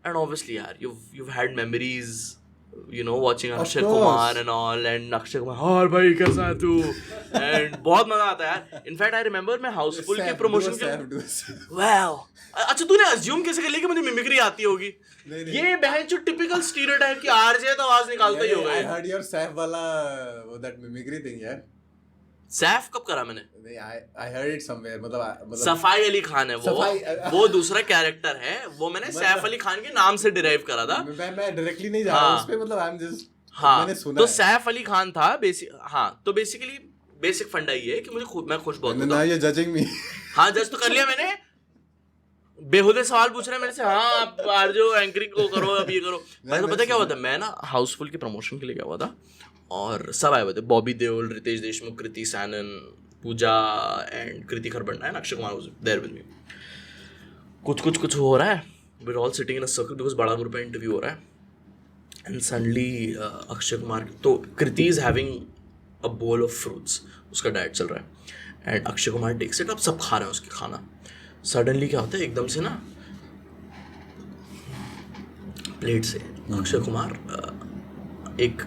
ऑब्वियसली यार you've had memories, you know, watching Akshay Kumar and all, and Akshay Kumar, हाँ भाई कैसा है तू, and बहुत मजा आता है यार। इनफैक्ट आई रिमेंबर मैं हाउसफुल के प्रमोशन के, वाओ, अच्छा तूने अज्यूम कैसे कर लिया कि मुझे मिमिक्री आती होगी? ये बहन जो टिपिकल स्टीरियोटाइप की आरजे तो आवाज निकालता ही होगा। आई हर्ड योर सैफ वाला वो दैट मिमिक्री थिंग यार। सैफ कब करा मैंने? नहीं, I heard it somewhere, मतलब सफाई अली खान है वो दूसरा कैरेक्टर है, वो मैंने सैफ अली खान के नाम से डिराइव करा था। मैं डायरेक्टली नहीं जा रहा उस पे, मतलब आई एम जस्ट, हाँ, मैंने सुना तो सैफ अली खान था हाँ, तो बेसिकली बेसिक फंडा ये है कि मुझे मैं खुश बहुत होता हूँ। ये जजिंग मी, हाँ जज तो कर लिया मैंने, बेहुदे सवाल पूछ रहे हैं मेरे से, हाँ आप बाहर जो एंकरिंग को करो, अब ये करो। भाई तो पता क्या हुआ था, मैं ना हाउसफुल के प्रमोशन के लिए गया हुआ था और सब आए हुए थे, Bobby Deol, Ritesh Deshmukh, Kriti Sanon, Pooja and Kriti Kharbanda and Akshay Kumar was there with me. कुछ हो रहा है, we're all sitting in a circle because बड़ा ग्रुप है, इंटरव्यू हो रहा है, and suddenly अक्षय कुमार, तो कृति is having a bowl of fruits, उसका डाइट चल रहा है, and Akshay Kumar takes it, अब सब खा रहे हैं उसकी खाना, suddenly क्या होता है एकदम से ना प्लेट से अक्षय कुमार एक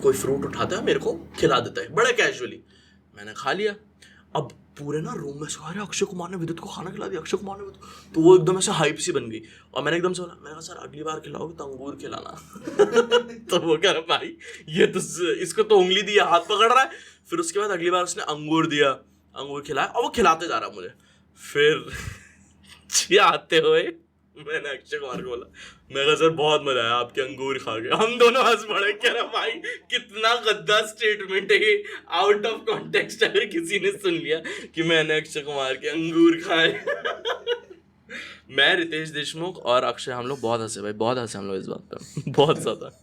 कोई फ्रूट उठाता है, मेरे को खिला देता है बड़ा कैजुअली, मैंने खा लिया। अब पूरे ना रूम में से अक्षय कुमार ने विद्युत को खाना खिला दिया, अक्षय कुमार ने विद्युत, तो वो एकदम ऐसे हाइप सी बन गई, और मैंने एकदम से बोला, मैंने कहा सर अगली बार खिलाओगे तो अंगूर खिलाना। तो वो कह रहा भाई ये तो इसको तो उंगली दी, हाथ पकड़ रहा है। फिर उसके बाद अगली बार उसने अंगूर दिया, अंगूर खिलाया, और वो खिलाते जा रहा मुझे। फिर आते हुए मैंने अक्षय कुमार को बोला, मैं कहा सर बहुत मजा आया आपके अंगूर खा के। हम दोनों हंस पड़े, कह रहा भाई कितना गद्दा स्टेटमेंट है ये, आउट ऑफ कॉन्टेक्स्ट अगर किसी ने सुन लिया कि मैंने अक्षय कुमार के अंगूर खाए। मैं, रितेश देशमुख और अक्षय, हम लोग बहुत हंसे भाई, बहुत हंसे हम लोग इस बात पर, बहुत ज्यादा।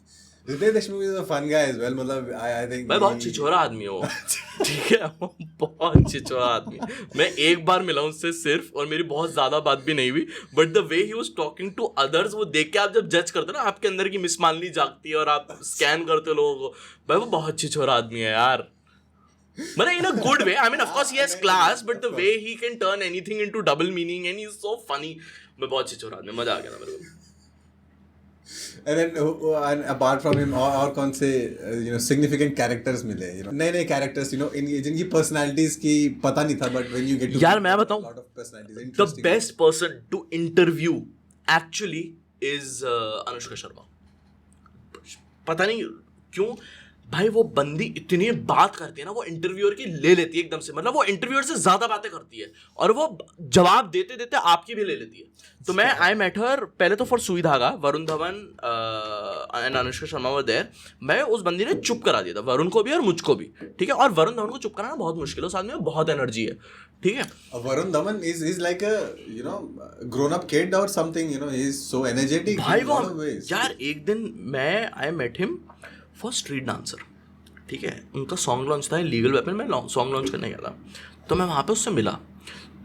Ritesh Deshmukh is a fun guy as well, मतलब आई थिंक भाई बहुत छिछोरा आदमी है वो, ठीक है, वो बहुत छिछोरा आदमी। मैं एक बार मिला उससे सिर्फ, और मेरी बहुत ज्यादा बात भी नहीं हुई, but the way he was talking to others, वो देख के आप जब जज करते हो ना, आपके अंदर की मिसमाननी जागती है और आप स्कैन करते हो लोगों को। भाई वो बहुत छिछोरा आदमी है यार, मतलब in a good way. I mean, of course he has class, but the way he can turn anything into double meaning, and he's so funny. मैं बहुत छिछोरा आदमी, मजा आ गया था मेरे को। And then and apart from him और कौन से significant characters मिले, नए characters, जिनकी personalities की पता नहीं था, but when you get to यार मैं बताऊं, lot of personalities, the interesting best person to interview actually is Anushka Sharma. पता नहीं क्यों भाई, वो बंदी इतनी बात करती है ना, वो इंटरव्यूअर की ले लेती है एकदम से, मतलब वो इंटरव्यूअर से ज्यादा बातें करती है, और वो जवाब देते देते आपकी भी ले लेती है। तो मैं आई मेट हर पहले तो for Sui Dhaaga, Varun Dhawan and Anushka Sharma were there. मैं, उस बंदी ने चुप करा दिया था वरुण को भी और मुझको भी, ठीक है, और वरुण धवन को चुप कराना बहुत मुश्किल है, उस आदमी में बहुत एनर्जी है, ठीक है। Varun Dhawan is like a grown up kid or something, he is so energetic भाई in a वो lot of ways. यार एक दिन मैं I met him for Street Dancer, ठीक है, उनका सॉन्ग लॉन्च था लीगल वेपन, मैं सॉन्ग लॉन्च करने गया था, तो मैं वहाँ पे उससे मिला,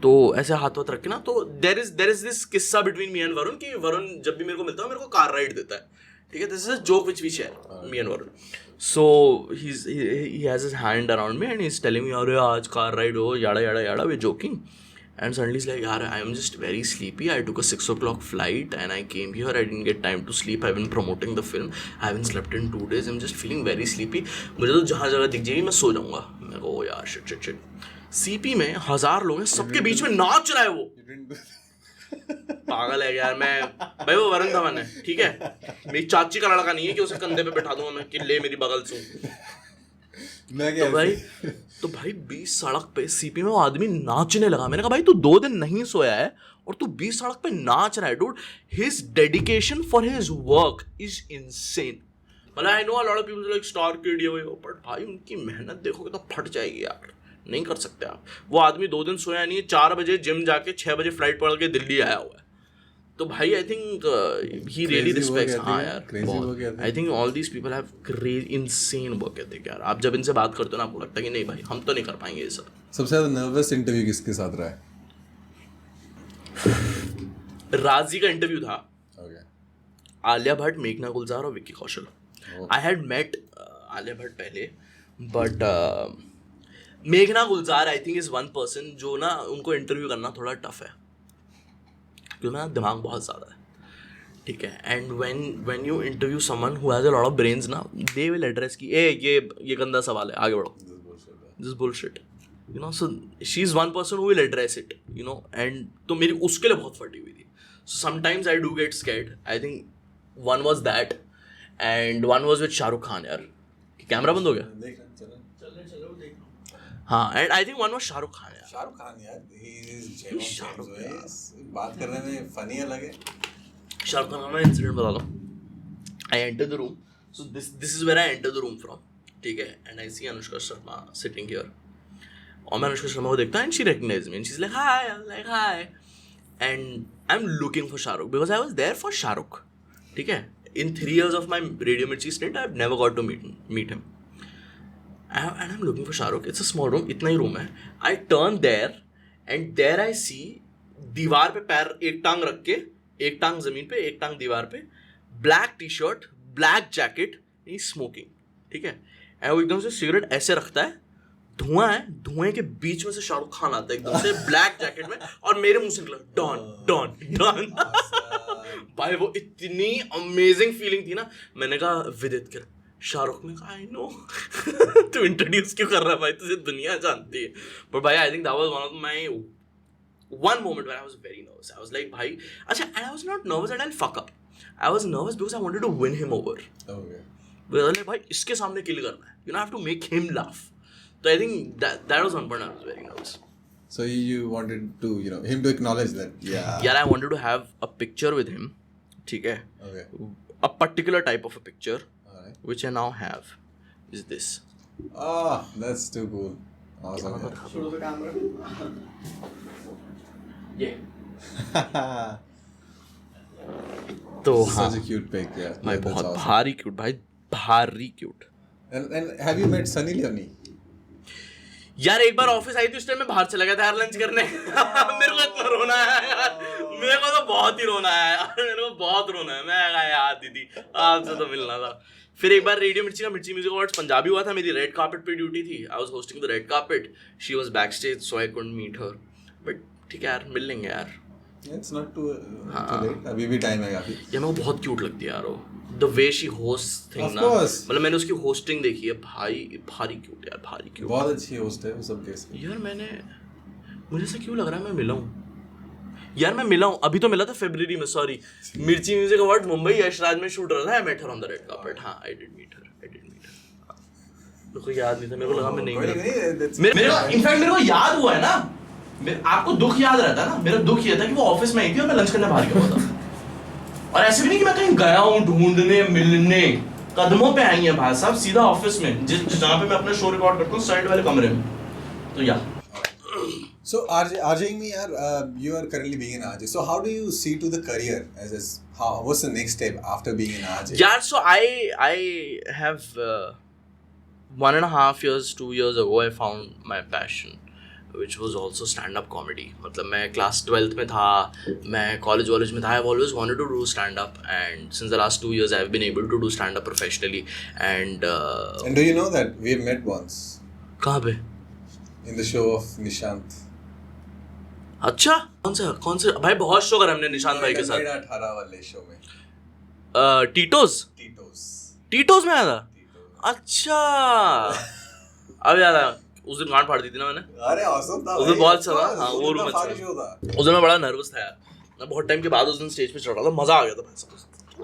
तो ऐसे हाथ वाथ रख के ना, तो देर इज दिस किस्सा बिटवीन मी एंड वरुण, कि वरुण जब भी मेरे को मिलता है मेरे को कार राइड देता है, ठीक है, this is a joke which we share me and Varun. So he has his hand around me and he is telling me, अरे आज कार राइड हो, yada yada yada, we joking, and suddenly he's like, yaar, I am just very sleepy, I took a 6 o'clock flight and I came here, I didn't get time to sleep, I've been promoting the film, I haven't slept in 2 days, I'm just feeling very sleepy, मुझे तो जहाँ जगह दिख जाएगी मैं सो जाऊँगा। मैं को यार शिट सीपी में 1000 लोग हैं, सबके बीच में नाच रहा है वो, पागल है यार। मैं भाई वो वरुण धवन है, ठीक है, मेरी चाची का लड़का नहीं है कि उसे कंधे पे बैठा दूंगा मैं कि ले मेरी बगल से। तो भाई 20 सड़क पे सीपी में वो आदमी नाचने लगा। मैंने कहा भाई तू 2 दिन नहीं सोया है और तू 20 सड़क पे नाच रहा है dude. His dedication for his work is insane. मतलब I know a lot of people like star kid ये बट भाई उनकी मेहनत देखोगे तो फट जाएगी यार, नहीं कर सकते आप। वो आदमी 2 दिन सोया नहीं है, 4 बजे जिम जाके 6 बजे फ्लाइट पकड़ के दिल्ली आया हुआ है। तो भाई I think he really respects, हाँ यार, I think all these people have crazy insane work ethic यार। आप जब इनसे बात करते हो ना आपको लगता है कि नहीं भाई हम तो नहीं कर पाएंगे ये सब। सबसे ज्यादा नर्वस इंटरव्यू किसके साथ रहा है? राजी का इंटरव्यू था, आलिया भट्ट, मेघना गुलजार और Vicky Kaushal. I had met Alia Bhatt पहले, बट मेघना Gulzar I think is one person जो ना उनको इंटरव्यू करना थोड़ा टफ है क्योंकि ना दिमाग बहुत ज़्यादा है, ठीक है। And when you interview someone who has a lot of brains ना, दे विल एड्रेस कि ये गंदा सवाल है, आगे बढ़ो, this bullshit, you know. So she is one person who will address it, you know. And तो मेरी उसके लिए बहुत फटी हुई थी। So sometimes I do get scared. I think one was that and one was with Shahrukh Khan. यार camera बंद हो गया, हाँ। And I think one was Shahrukh Khan. Shahrukh Khan यार, बात करने में फनी अलग है। शाहरुख खान का मैं इंसिडेंट बता दूँ। I enter the room, so this is where I enter the room from, ठीक है। And I see Anushka Sharma sitting here, और मैं अनुष्का शर्मा को देखता and she recognise me and she is like hi, and I am looking for Shahrukh because I was there for Shahrukh, ठीक है। In 3 years of my radio Mirchi stint I have never got to meet him and I'm looking for Shahrukh. It's a small room, इतना ही room है। I turn there and there I see दीवार पे पैर एक टांग रख के एक टांग जमीन पे, एक टांग दीवार पे, black T shirt, black jacket, he smoking, ठीक है। एंड वो एकदम से सिगरेट ऐसे रखता है, धुआं है, धुएं के बीच में से शाहरुख खान आता है एकदम से ब्लैक जैकेट में, और मेरे मुंह से निकला डॉन डॉन डॉन। भाई वो इतनी अमेजिंग फीलिंग थी ना। मैंने कहा विदित कर, शाहरुख ने कहा आई नो। तू इंट्रोड्यूस क्यों कर रहा है भाई, तुझे दुनिया जानती है। बट भाई I think that was one of my one moment where I was very nervous. I was like, bhai, acha, and I was not nervous that I'll fuck up. I was nervous because I wanted to win him over. Okay. Because I was like, bhai, इसके सामने kill करना है. You know, I have to make him laugh. So I think that was one point I was very nervous. So you wanted to, him to acknowledge that, yeah. Yeah, I wanted to have a picture with him. ठीक है. Okay. A particular type of a picture, Alright. which I now have, is this. Ah, that's too cool. Awesome. Show the camera. Yeah. तो हाँ Such a cute pic, yeah. भाई That's बहुत awesome. भारी cute, भाई भारी cute. And have you met Sunny Leone? यार एक बार office आई थी, उस टाइम मैं बाहर चला गया था यार लंच करने। मेरे को इतना रोना आया यार, मेरे को तो बहुत ही रोना आया यार, मेरे को बहुत रोना है। मैं कहा यार दीदी आपसे तो मिलना था। फिर एक बार रेडियो मिर्ची का मिर्ची म्यूजिक अवार्ड्स पंजाबी हुआ था, मेरी रेड कार्पेट पे ड्यूटी थी। I was hosting the red carpet, she was backstage, so I couldn't meet her. But ठीक है यार, मिल लेंगे यार। It's not too late. अभी भी टाइम है काफी. यार मेरे को बहुत क्यूट लगती है यार वो, the way she host thing ना। मतलब मैंने उसकी होस्टिंग देखी है भाई, भारी क्यूट यार, भारी क्यूट। बहुत अच्छी होस्ट है वो सब केस में. यार मुझे ऐसा क्यों लग रहा है मैं मिला हूँ यार, मैं मिला हूँ अभी तो मिला था फरवरी में, सॉरी मिर्ची म्यूजिक अवार्ड मुंबई यशराज में शूट रहा था। I met her on the red carpet. हाँ आई डिड मीट हर। मेरे को याद नहीं था, मेरे को लगा मैं नहीं मिला। इनफैक्ट मेरे को याद हुआ है ना, आपको दुख याद रहता है ना, मेरा दुख ये था कि वो ऑफिस में आई थी और मैं लंच करने बाहर गया था। और ऐसे भी नहीं कि मैं कहीं गया हूँ ढूंढने मिलने, कदमों पे आई है भाई साहब, सीधा ऑफिस में, जहाँ पे मैं अपना शो रिकॉर्ड करता हूँ, साइड वाले कमरे में। तो या So RJing me, you are currently being an RJ. So how do you see to the career what's the next step after being an RJ? Yeah, so I have 1.5 years, 2 years ago I found my passion, which was also stand-up comedy. मतलब मैं class 12th में था, मैं college में था, I've always wanted to do stand-up, and since the last 2 years I've been able to do stand-up professionally. And do you know that we have met once? कहाँ पे? In the show of Nishant. अच्छा कौन से भाई, बहुत show करा हमने निशांत भाई के साथ। 18 वाले शो में टीटोस में आया था। अच्छा अब याद आया, उस दिन गांड फाड़ दी थी ना मैंने। अरे awesome था उस दिन बहुत अच्छा था। हाँ वो वो रूम अच्छा था। उस दिन मैं बड़ा नर्वस था यार, मैं बहुत टाइम के बाद उस दिन स्टेज पे चढ़ रहा था, मजा आ गया था भाई साहब,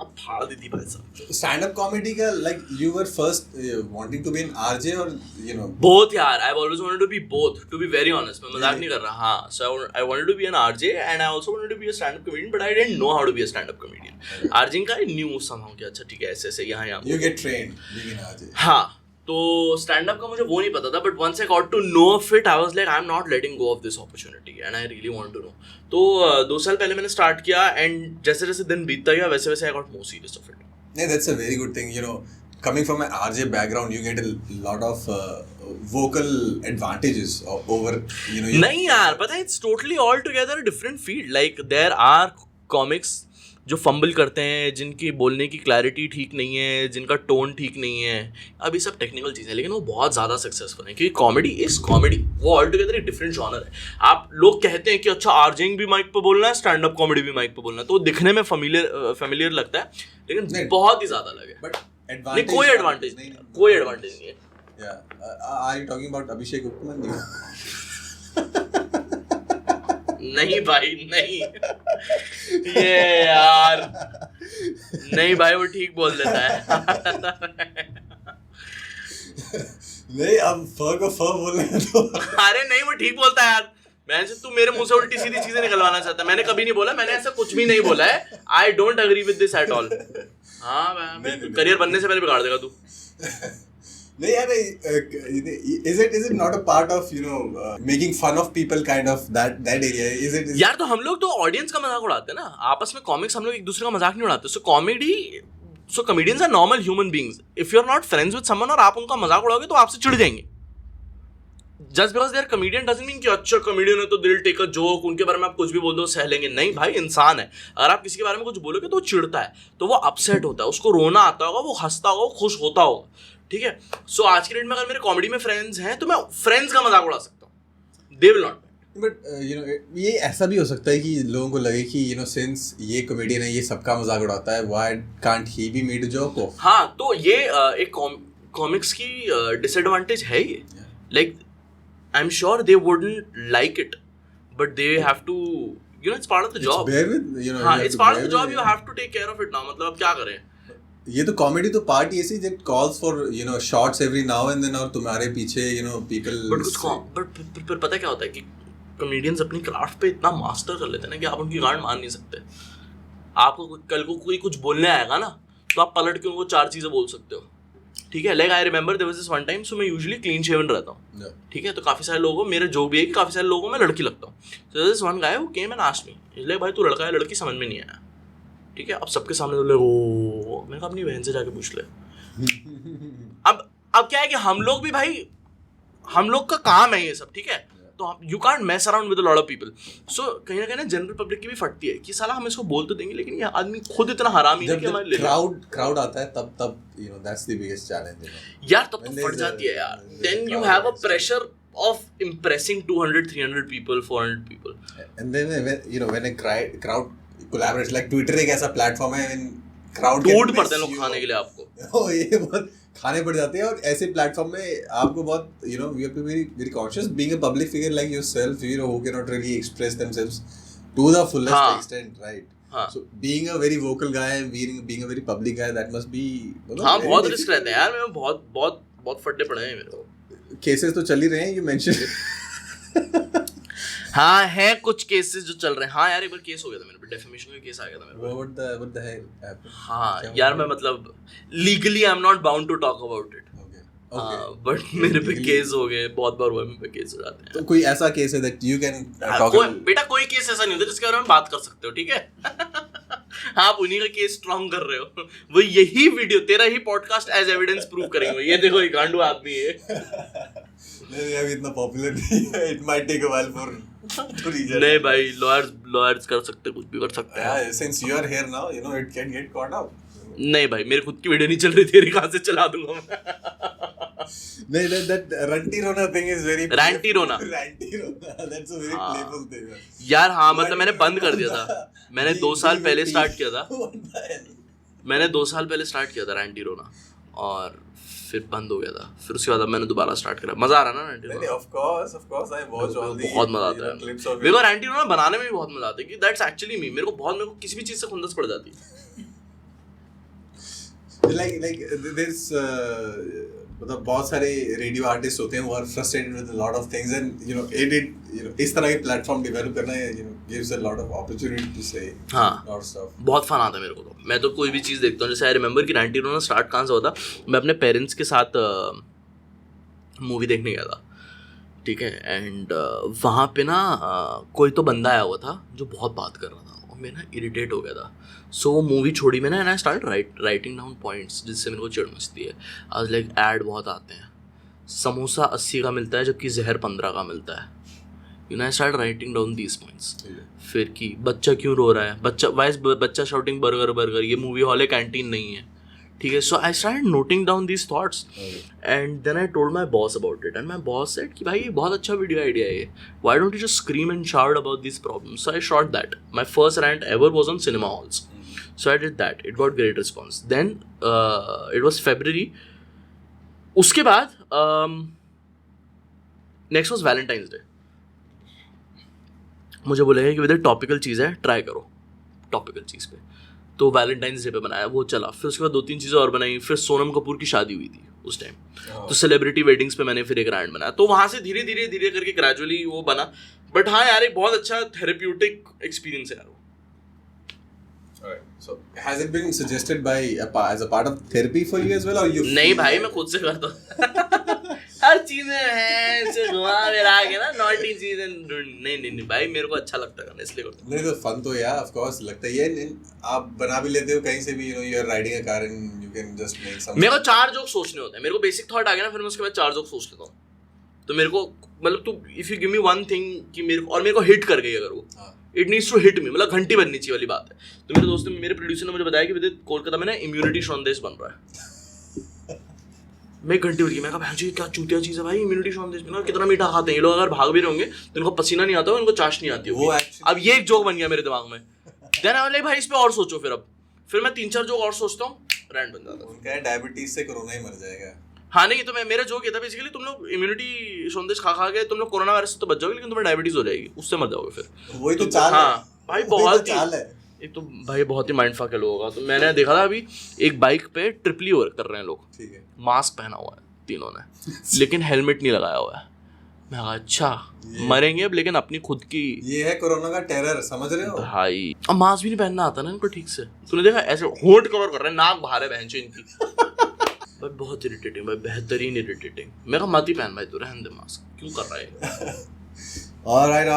अब फाड़ दी थी भाई साहब। स्टैंड अप कॉमेडी का like you were first wanting to be an RJ or both यार, I've always wanted to be both, to be very honest, मैं मजाक नहीं कर रहा। हाँ, so I wanted to be an RJ and I also wanted to be a stand up comedian, but I didn't know how to be a stand up comedian. RJing का I knew somehow कि अच्छा ठीक है ऐसे यहाँ you get trained being an RJ. हाँ, तो stand up का मुझे वो नहीं पता था, but once I got to know of it I was like I am not letting go of this opportunity and I really want to know. तो 2 साल पहले मैंने स्टार्ट किया एंड जैसे जैसे दिन बीतता गया वैसे वैसे I got more serious of it. Yeah, that's a very good thing. Coming from an RJ background, you get a lot of vocal advantages over, नहीं यार, पता है it's totally all together a different field. Like there are comics जो fumble करते हैं, जिनकी बोलने की क्लैरिटी ठीक नहीं है, जिनका टोन ठीक नहीं है, अब ये सब टेक्निकल चीज़ें, लेकिन वो बहुत ज़्यादा सक्सेसफुल है क्योंकि कॉमेडी इज़ कॉमेडी, वो ऑल टुगेदर एक डिफरेंट जॉनर है। आप लोग कहते हैं कि अच्छा आरजेइंग भी माइक पे बोलना है, स्टैंड अप कॉमेडी भी माइक पे बोलना है, तो दिखने में फेमिलियर लगता है, लेकिन बहुत ही ज़्यादा अलग है। But नहीं, कोई एडवांटेज नहीं है। Are you talking about Abhishek Upmanyu? नहीं भाई नहीं, ये यार नहीं भाई, वो ठीक बोल देता है। नहीं, अब फ को फ बोलने तो अरे नहीं, वो ठीक बोलता है यार। मैं तू मेरे मुंह से उल्टी सीधी चीजें निकलवाना चाहता है, मैंने कभी नहीं बोला, मैंने ऐसा कुछ भी नहीं बोला है। I don't agree with this at all. हाँ करियर बनने से पहले बिगाड़ देगा तू। नहीं यार, is it not a part of making fun of people kind of that area? Is it यार तो हम लोग तो ऑडियंस का मजाक उड़ाते हैं ना, आपस में कॉमिक्स हम लोग एक दूसरे का मजाक नहीं उड़ाते। So comedians are normal human beings. If you are not friends with someone और आप उनका मजाक उड़ाओगे तो आपसे चिढ़ जाएंगे। Just because they are comedian doesn't mean कि अच्छा कॉमेडियन है तो दिल टेक अ जोक, उनके बारे में आप कुछ भी बोल दो सह लेंगे। नहीं भाई, इंसान है। अगर आप किसी के बारे में कुछ बोलोगे तो वो चिढ़ता है, तो वो अपसेट होता है, उसको रोना आता होगा, वो हंसता होगा, वो खुश होता होगा, ठीक है। सो आज की डेट में अगर मेरे कॉमेडी में फ्रेंड्स हैं तो मैं फ्रेंड्स का मजाक उड़ा सकता हूँ, दे विल नॉट। बट ये ऐसा भी हो सकता है कि लोगों को लगे कि सिंस ये कॉमेडियन है, ये सबका मजाक उड़ाता है, why can't he be made a joke of. हाँ, तो ये एक कॉमिक्स की डिसएडवांटेज है ये। Like I am sure they wouldn't like it, but they have to, it's part of the job. हाँ, it's part of the job, you have to take care of it ना। मतलब अब क्या करें, ये तो कॉमेडी तो पार्ट ही ऐसी that calls for shots every now and then, और तुम्हारे पीछे पीपल। बट फिर पता क्या होता है कि कॉमेडियंस अपनी क्राफ्ट पे इतना मास्टर कर लेते हैं ना कि आप उनकी गांड मान नहीं सकते। आपको कल को कोई कुछ बोलने आएगा ना, तो आप पलट के उनको 4 चीजें बोल सकते हो, ठीक है। Like I remember there was this one time, so मैं यूजुअली क्लीन शेवन रहता हूँ, ठीक है। तो काफी सारे लोगों, मेरे जो भी है कि काफी सारे लोगों में लड़की लगता हूँ। So this one guy who came and asked me, इसलिए भाई तू लड़का है लड़की समझ में नहीं आया, ठीक है। अब सबके सामने बोले ओ, मैंने कहा अपनी बहन से जाके पूछ ले। अब क्या है कि हम लोग भी भाई, हम लोग का काम है ये सब, ठीक है। तो you can't mess around with a lot of people. So कहीं ना कहीं जनरल पब्लिक की भी फटती है कि साला हम इसको बोल तो देंगे, लेकिन ये आदमी खुद इतना हरामी है कि हमारे लिए क्राउड आता है तब दैट्स द बिगेस्ट चैलेंज यार, तब तो फट जाती है यार। Then you have a pressure of impressing 200 300 people 400 people, and then when a crowd collaborates, like Twitter एक ऐसा प्लेटफॉर्म है when crowd टूट पड़ते हैं लोग खाने के लिए आपको। ये बहुत खाने पड़ जाते हैं, और ऐसे प्लेटफॉर्म में आपको बहुत we have to be very very cautious being a public figure like yourself, who cannot really express themselves to the fullest extent, right? So being a very vocal guy and being a very public guy, that must be बहुत risk रहते हैं यार। मैं बहुत बहुत बहुत फट्टे पड़े हैं मेरे को। केसेस तो चल ही रहे हैं, you mentioned। हाँ, है कुछ केसेस जो चल रहे हैं। हाँ यार, एक बार केस हो गया था मेरे पे, डेफेमेशन का केस आ गया था मेरे पे। What the hell happened? हाँ यार, मैं मतलब legally I am not bound to talk about it, but मेरे पे केस हो गए, बहुत बार हुआ, मेरे पे केस हो जाते हैं। तो कोई ऐसा केस है that you can talk about? बेटा कोई केस ऐसा नहीं होता जिसके बारे में बात कर सकते हो, ठीक है। आप उन्हीं का केस स्ट्रॉन्ग कर रहे हो। वो यही वीडियो, तेरा ही पॉडकास्ट एज एविडेंस प्रूव करेंगे। ये देखो, ये गांडू आदमी है। नहीं, अभी इतना पॉपुलर नहीं है, it might take a while for to reach out. नहीं भाई, लॉयर्स कर सकते, कुछ भी कर सकते हैं। Since you are here now, it can get caught up. नहीं भाई, मेरी खुद की वीडियो नहीं चल रही, तेरी कहाँ से चला दूंगा मैं। नहीं, that Ranty Rona thing is very Ranty Rona, that's a very playful thing. यार हाँ, मतलब मैंने बंद कर दिया था। मैंने 2 साल पहले स्टार्ट किया था। मैंने 2 साल पहले स्टार्ट किया था रैंटी रोना, और फिर बंद हो गया था। फिर उसके बाद अब मैंने दोबारा स्टार्ट करा। मजा आ रहा है ना रैंटी रोना? Of course I watch all the बहुत मजा आता है मेरे को। रैंटी रोना बनाने में भी बहुत मजा आता है कि दैट्स एक्चुअली मी। मेरे को किसी भी चीज से खुंदस पड़ जाती है। like there's मतलब बहुत सारे रेडियो आर्टिस्ट होते हैं, वो are frustrated with a lot of things, and इस तरह के प्लेटफॉर्म डेवलप करना gives a lot of opportunity to say lot stuff. बहुत फन आता है मेरे को। तो मैं तो कोई भी चीज़ देखता हूँ, जैसे आई रिमेंबर कि रैंटी रोना स्टार्ट कहाँ से हुआ था। मैं अपने पेरेंट्स के साथ मूवी देखने गया था, ठीक है। एंड वहाँ पे ना कोई तो बंदा आया हुआ था जो बहुत बात कर रहा था, और मैं ना इरिटेट हो गया था। सो वो मूवी छोड़ी मैंने, and I start writing down points जिससे मेरे को चिढ़ मचती है। आई वाज लाइक, ऐड बहुत आते हैं, समोसा 80 का मिलता है जबकि जहर 15 का मिलता है। I start writing down these points. फिर कि बच्चा क्यों रो रहा है, बच्चा शाउटिंग बर्गर बर्गर, ये मूवी हॉल है, कैंटीन नहीं है, ठीक है। So I start noting down these thoughts, and then I told my boss about it, and my boss said कि भाई ये बहुत अच्छा वीडियो आइडिया है, why don't you just scream and shout about this problem. So I shot that. My first rant ever was on cinema halls. So I did that. It got great response. Then it was February. उसके बाद next was Valentine's Day. मुझे बोलेगा कि with topical चीज़ है, try करो topical चीज़ पे। तो Valentine's day पे बनाया, वो चला। फिर उसके बाद 2-3 चीज़ें और बनाई। फिर सोनम कपूर की शादी हुई थी उस टाइम, तो सेलिब्रिटी वेडिंग्स पे मैंने फिर एक रैंट बनाया। तो वहाँ से धीरे धीरे करके ग्रेजुअली वो बना। बट हाँ यार, एक बहुत अच्छा थेरेप्यूटिक एक्सपीरियंस है यार वो। Alright. So has it been suggested by as a part of therapy for you as well, or you? नहीं भाई, मैं खुद से करता हूँ। हर चीजें हैं ऐसे घुमा मेरा आगे ना, नॉटी चीजें। नहीं भाई, मेरे को अच्छा लगता है इसलिए करता हूँ। नहीं तो फन तो यार ऑफ कोर्स लगता ही है। आप बना भी लेते हो कहीं से भी, you are riding a car and you can just make some। मेरे को 4 जोक सोचने होते हैं। मेरे को बेसिक थॉट आ गया ना, फिर मैं उसके बाद 4 जोक सोच लेता हूँ। तो मेरे को मतलब तू if you give me one thing कि मेरे को हिट कर गई अगर वो, it needs to hit me, मतलब घंटी बननी चाहिए वाली बात है। तो मेरे दोस्त ने, मेरे प्रोड्यूसर ने मुझे बताया कि विदित कोलकाता में ना इम्यूनिटी संदेश बन रहा है। मैं एक घंटी बन गई, मैं कहा भाई जी क्या चूतिया चीज़ है भाई, इम्यूनिटी संदेश में कितना मीठा खाते हैं ये लोग, अगर भाग भी रहे होंगे तो इनको पसीना नहीं आता हो, इनको चाश नहीं आती होगी। अब ये एक जोक बन गया मेरे दिमाग में। देन आई लाइक भाई इस पे और सोचो, फिर मैं 3-4 जोक और सोचता हूँ, रैंड बन जाता है। उनका डायबिटीज से कोरोना ही मर जाएगा। हाँ नहीं, तो मेरा जोक ये था बेसिकली, तुम लोग इम्यूनिटी संदेश खा के तुम लोग कोरोना वायरस से तो बच जाओगे, लेकिन तुम्हें डायबिटीज हो जाएगी, उससे मर जाओगे फिर। वही तो चाल है। हाँ भाई बहुत ही, एक तो भाई बहुत ही माइंड फक है लोगों का। तो मैंने देखा था अभी एक बाइक पे ट्रिपली ओवर कर रहे हैं लोग, ठीक है, मास्क पहना हुआ है तीनों ने, लेकिन हेलमेट नहीं लगाया हुआ है। मैं कहा अच्छा मरेंगे अब, लेकिन अपनी खुद की, ये है कोरोना का टेरर, समझ रहे हो भाई। अब मास्क भी नहीं पहनना आता ना इनको ठीक से, तूने देखा ऐसे होंठ कवर कर रहे हैं, नाक बाहर है बहनचोद इनकी। भाई बहुत इरिटेटिंग भाई, बेहतरीन इरिटेटिंग। मैं कहा मत ही पहन भाई, तू रहने दे मास्क, क्यों कर रहा है। All right,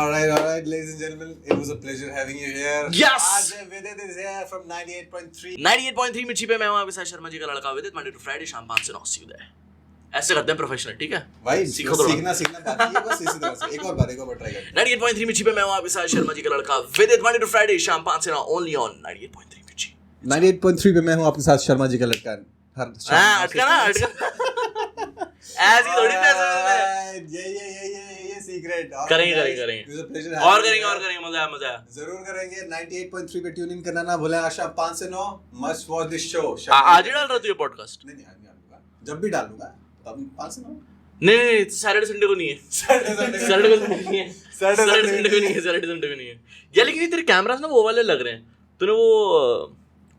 ladies and gentlemen, it was a pleasure having you here. Yes! आज Vidit is here from 98.3. 98.3 मिर्ची पे मैं हूं आपके साथ शर्मा जी का लड़का विदित, मंडे टू फ्राइडे शाम 5 से 9 सी उदय। ऐसे करते हैं प्रोफेशनल, ठीक है भाई सीखो थोड़ा। सीखना बाकी है, बस इसी तरह से एक और बार ट्राई करते 98.3 मिर्ची पे मैं हूं आपके साथ शर्मा जी का लड़का विदित, मंडे टू फ्राइडे शाम 5 से 9 ओनली ऑन 98.3 मिर्ची। 98.3 पे मैं हूं आपके साथ शर्मा जी का लड़का। हर हां अटका ऐसी थोड़ी पैसे ये सीक्रेट करेंगे और करेंगे, मजा आया जरूर करेंगे। 98.3 पे ट्यून इन करना ना भूलें। आज शाम 5 से 9 मस्ट वॉच दिस शो। आज ही डाल रहा तू ये पॉडकास्ट? नहीं आज नहीं डालूंगा, जब भी डालूंगा तब 5 से 9। नहीं सैटरडे संडे को नहीं है, सैटरडे को नहीं है, सैटरडे संडे को नहीं है यार। लेकिन तेरे कैमरास ना वो वाले लग रहे हैं। तूने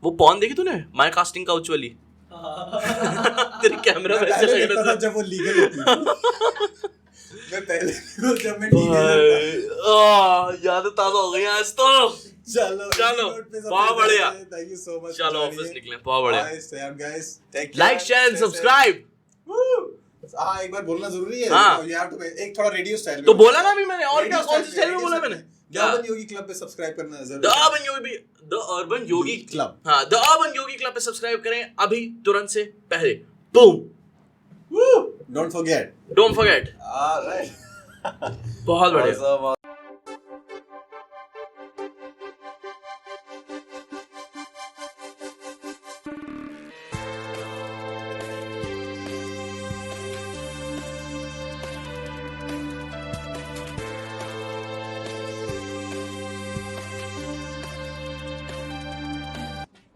वो पॉन देखी तूने, माय कास्टिंग काउच वाली? तेरे कैमरा वैसे लग रहा था जब वो लीगल होती है। मैं पहले जब मैं याद ताजा हो गई आज तो। चलो बहुत बढ़िया, थैंक यू सो मच। चलो ऑफिस निकले, बहुत बढ़िया। Guys take like share and subscribe. हाँ एक बार बोलना जरूरी है। हाँ। You have to एक थोड़ा रेडियो स्टाइल में तो बोला ना अभी मैंने, और क्या कौन से स्टाइल में बोला मैंने? द अर्बन योगी क्लब पे सब्सक्राइब करना जरूर। द अर्बन योगी क्लब, हाँ द अर्बन योगी क्लब पे सब्सक्राइब करें अभी तुरंत से पहले। Boom, don't forget. ऑलराइट बहुत बढ़िया।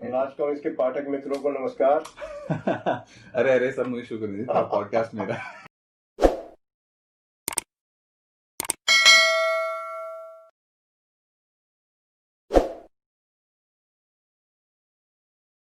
नाचकों इसके पाठक मित्रों को नमस्कार। अरे सर मुझे शुक्र नहीं था, पॉडकास्ट मेरा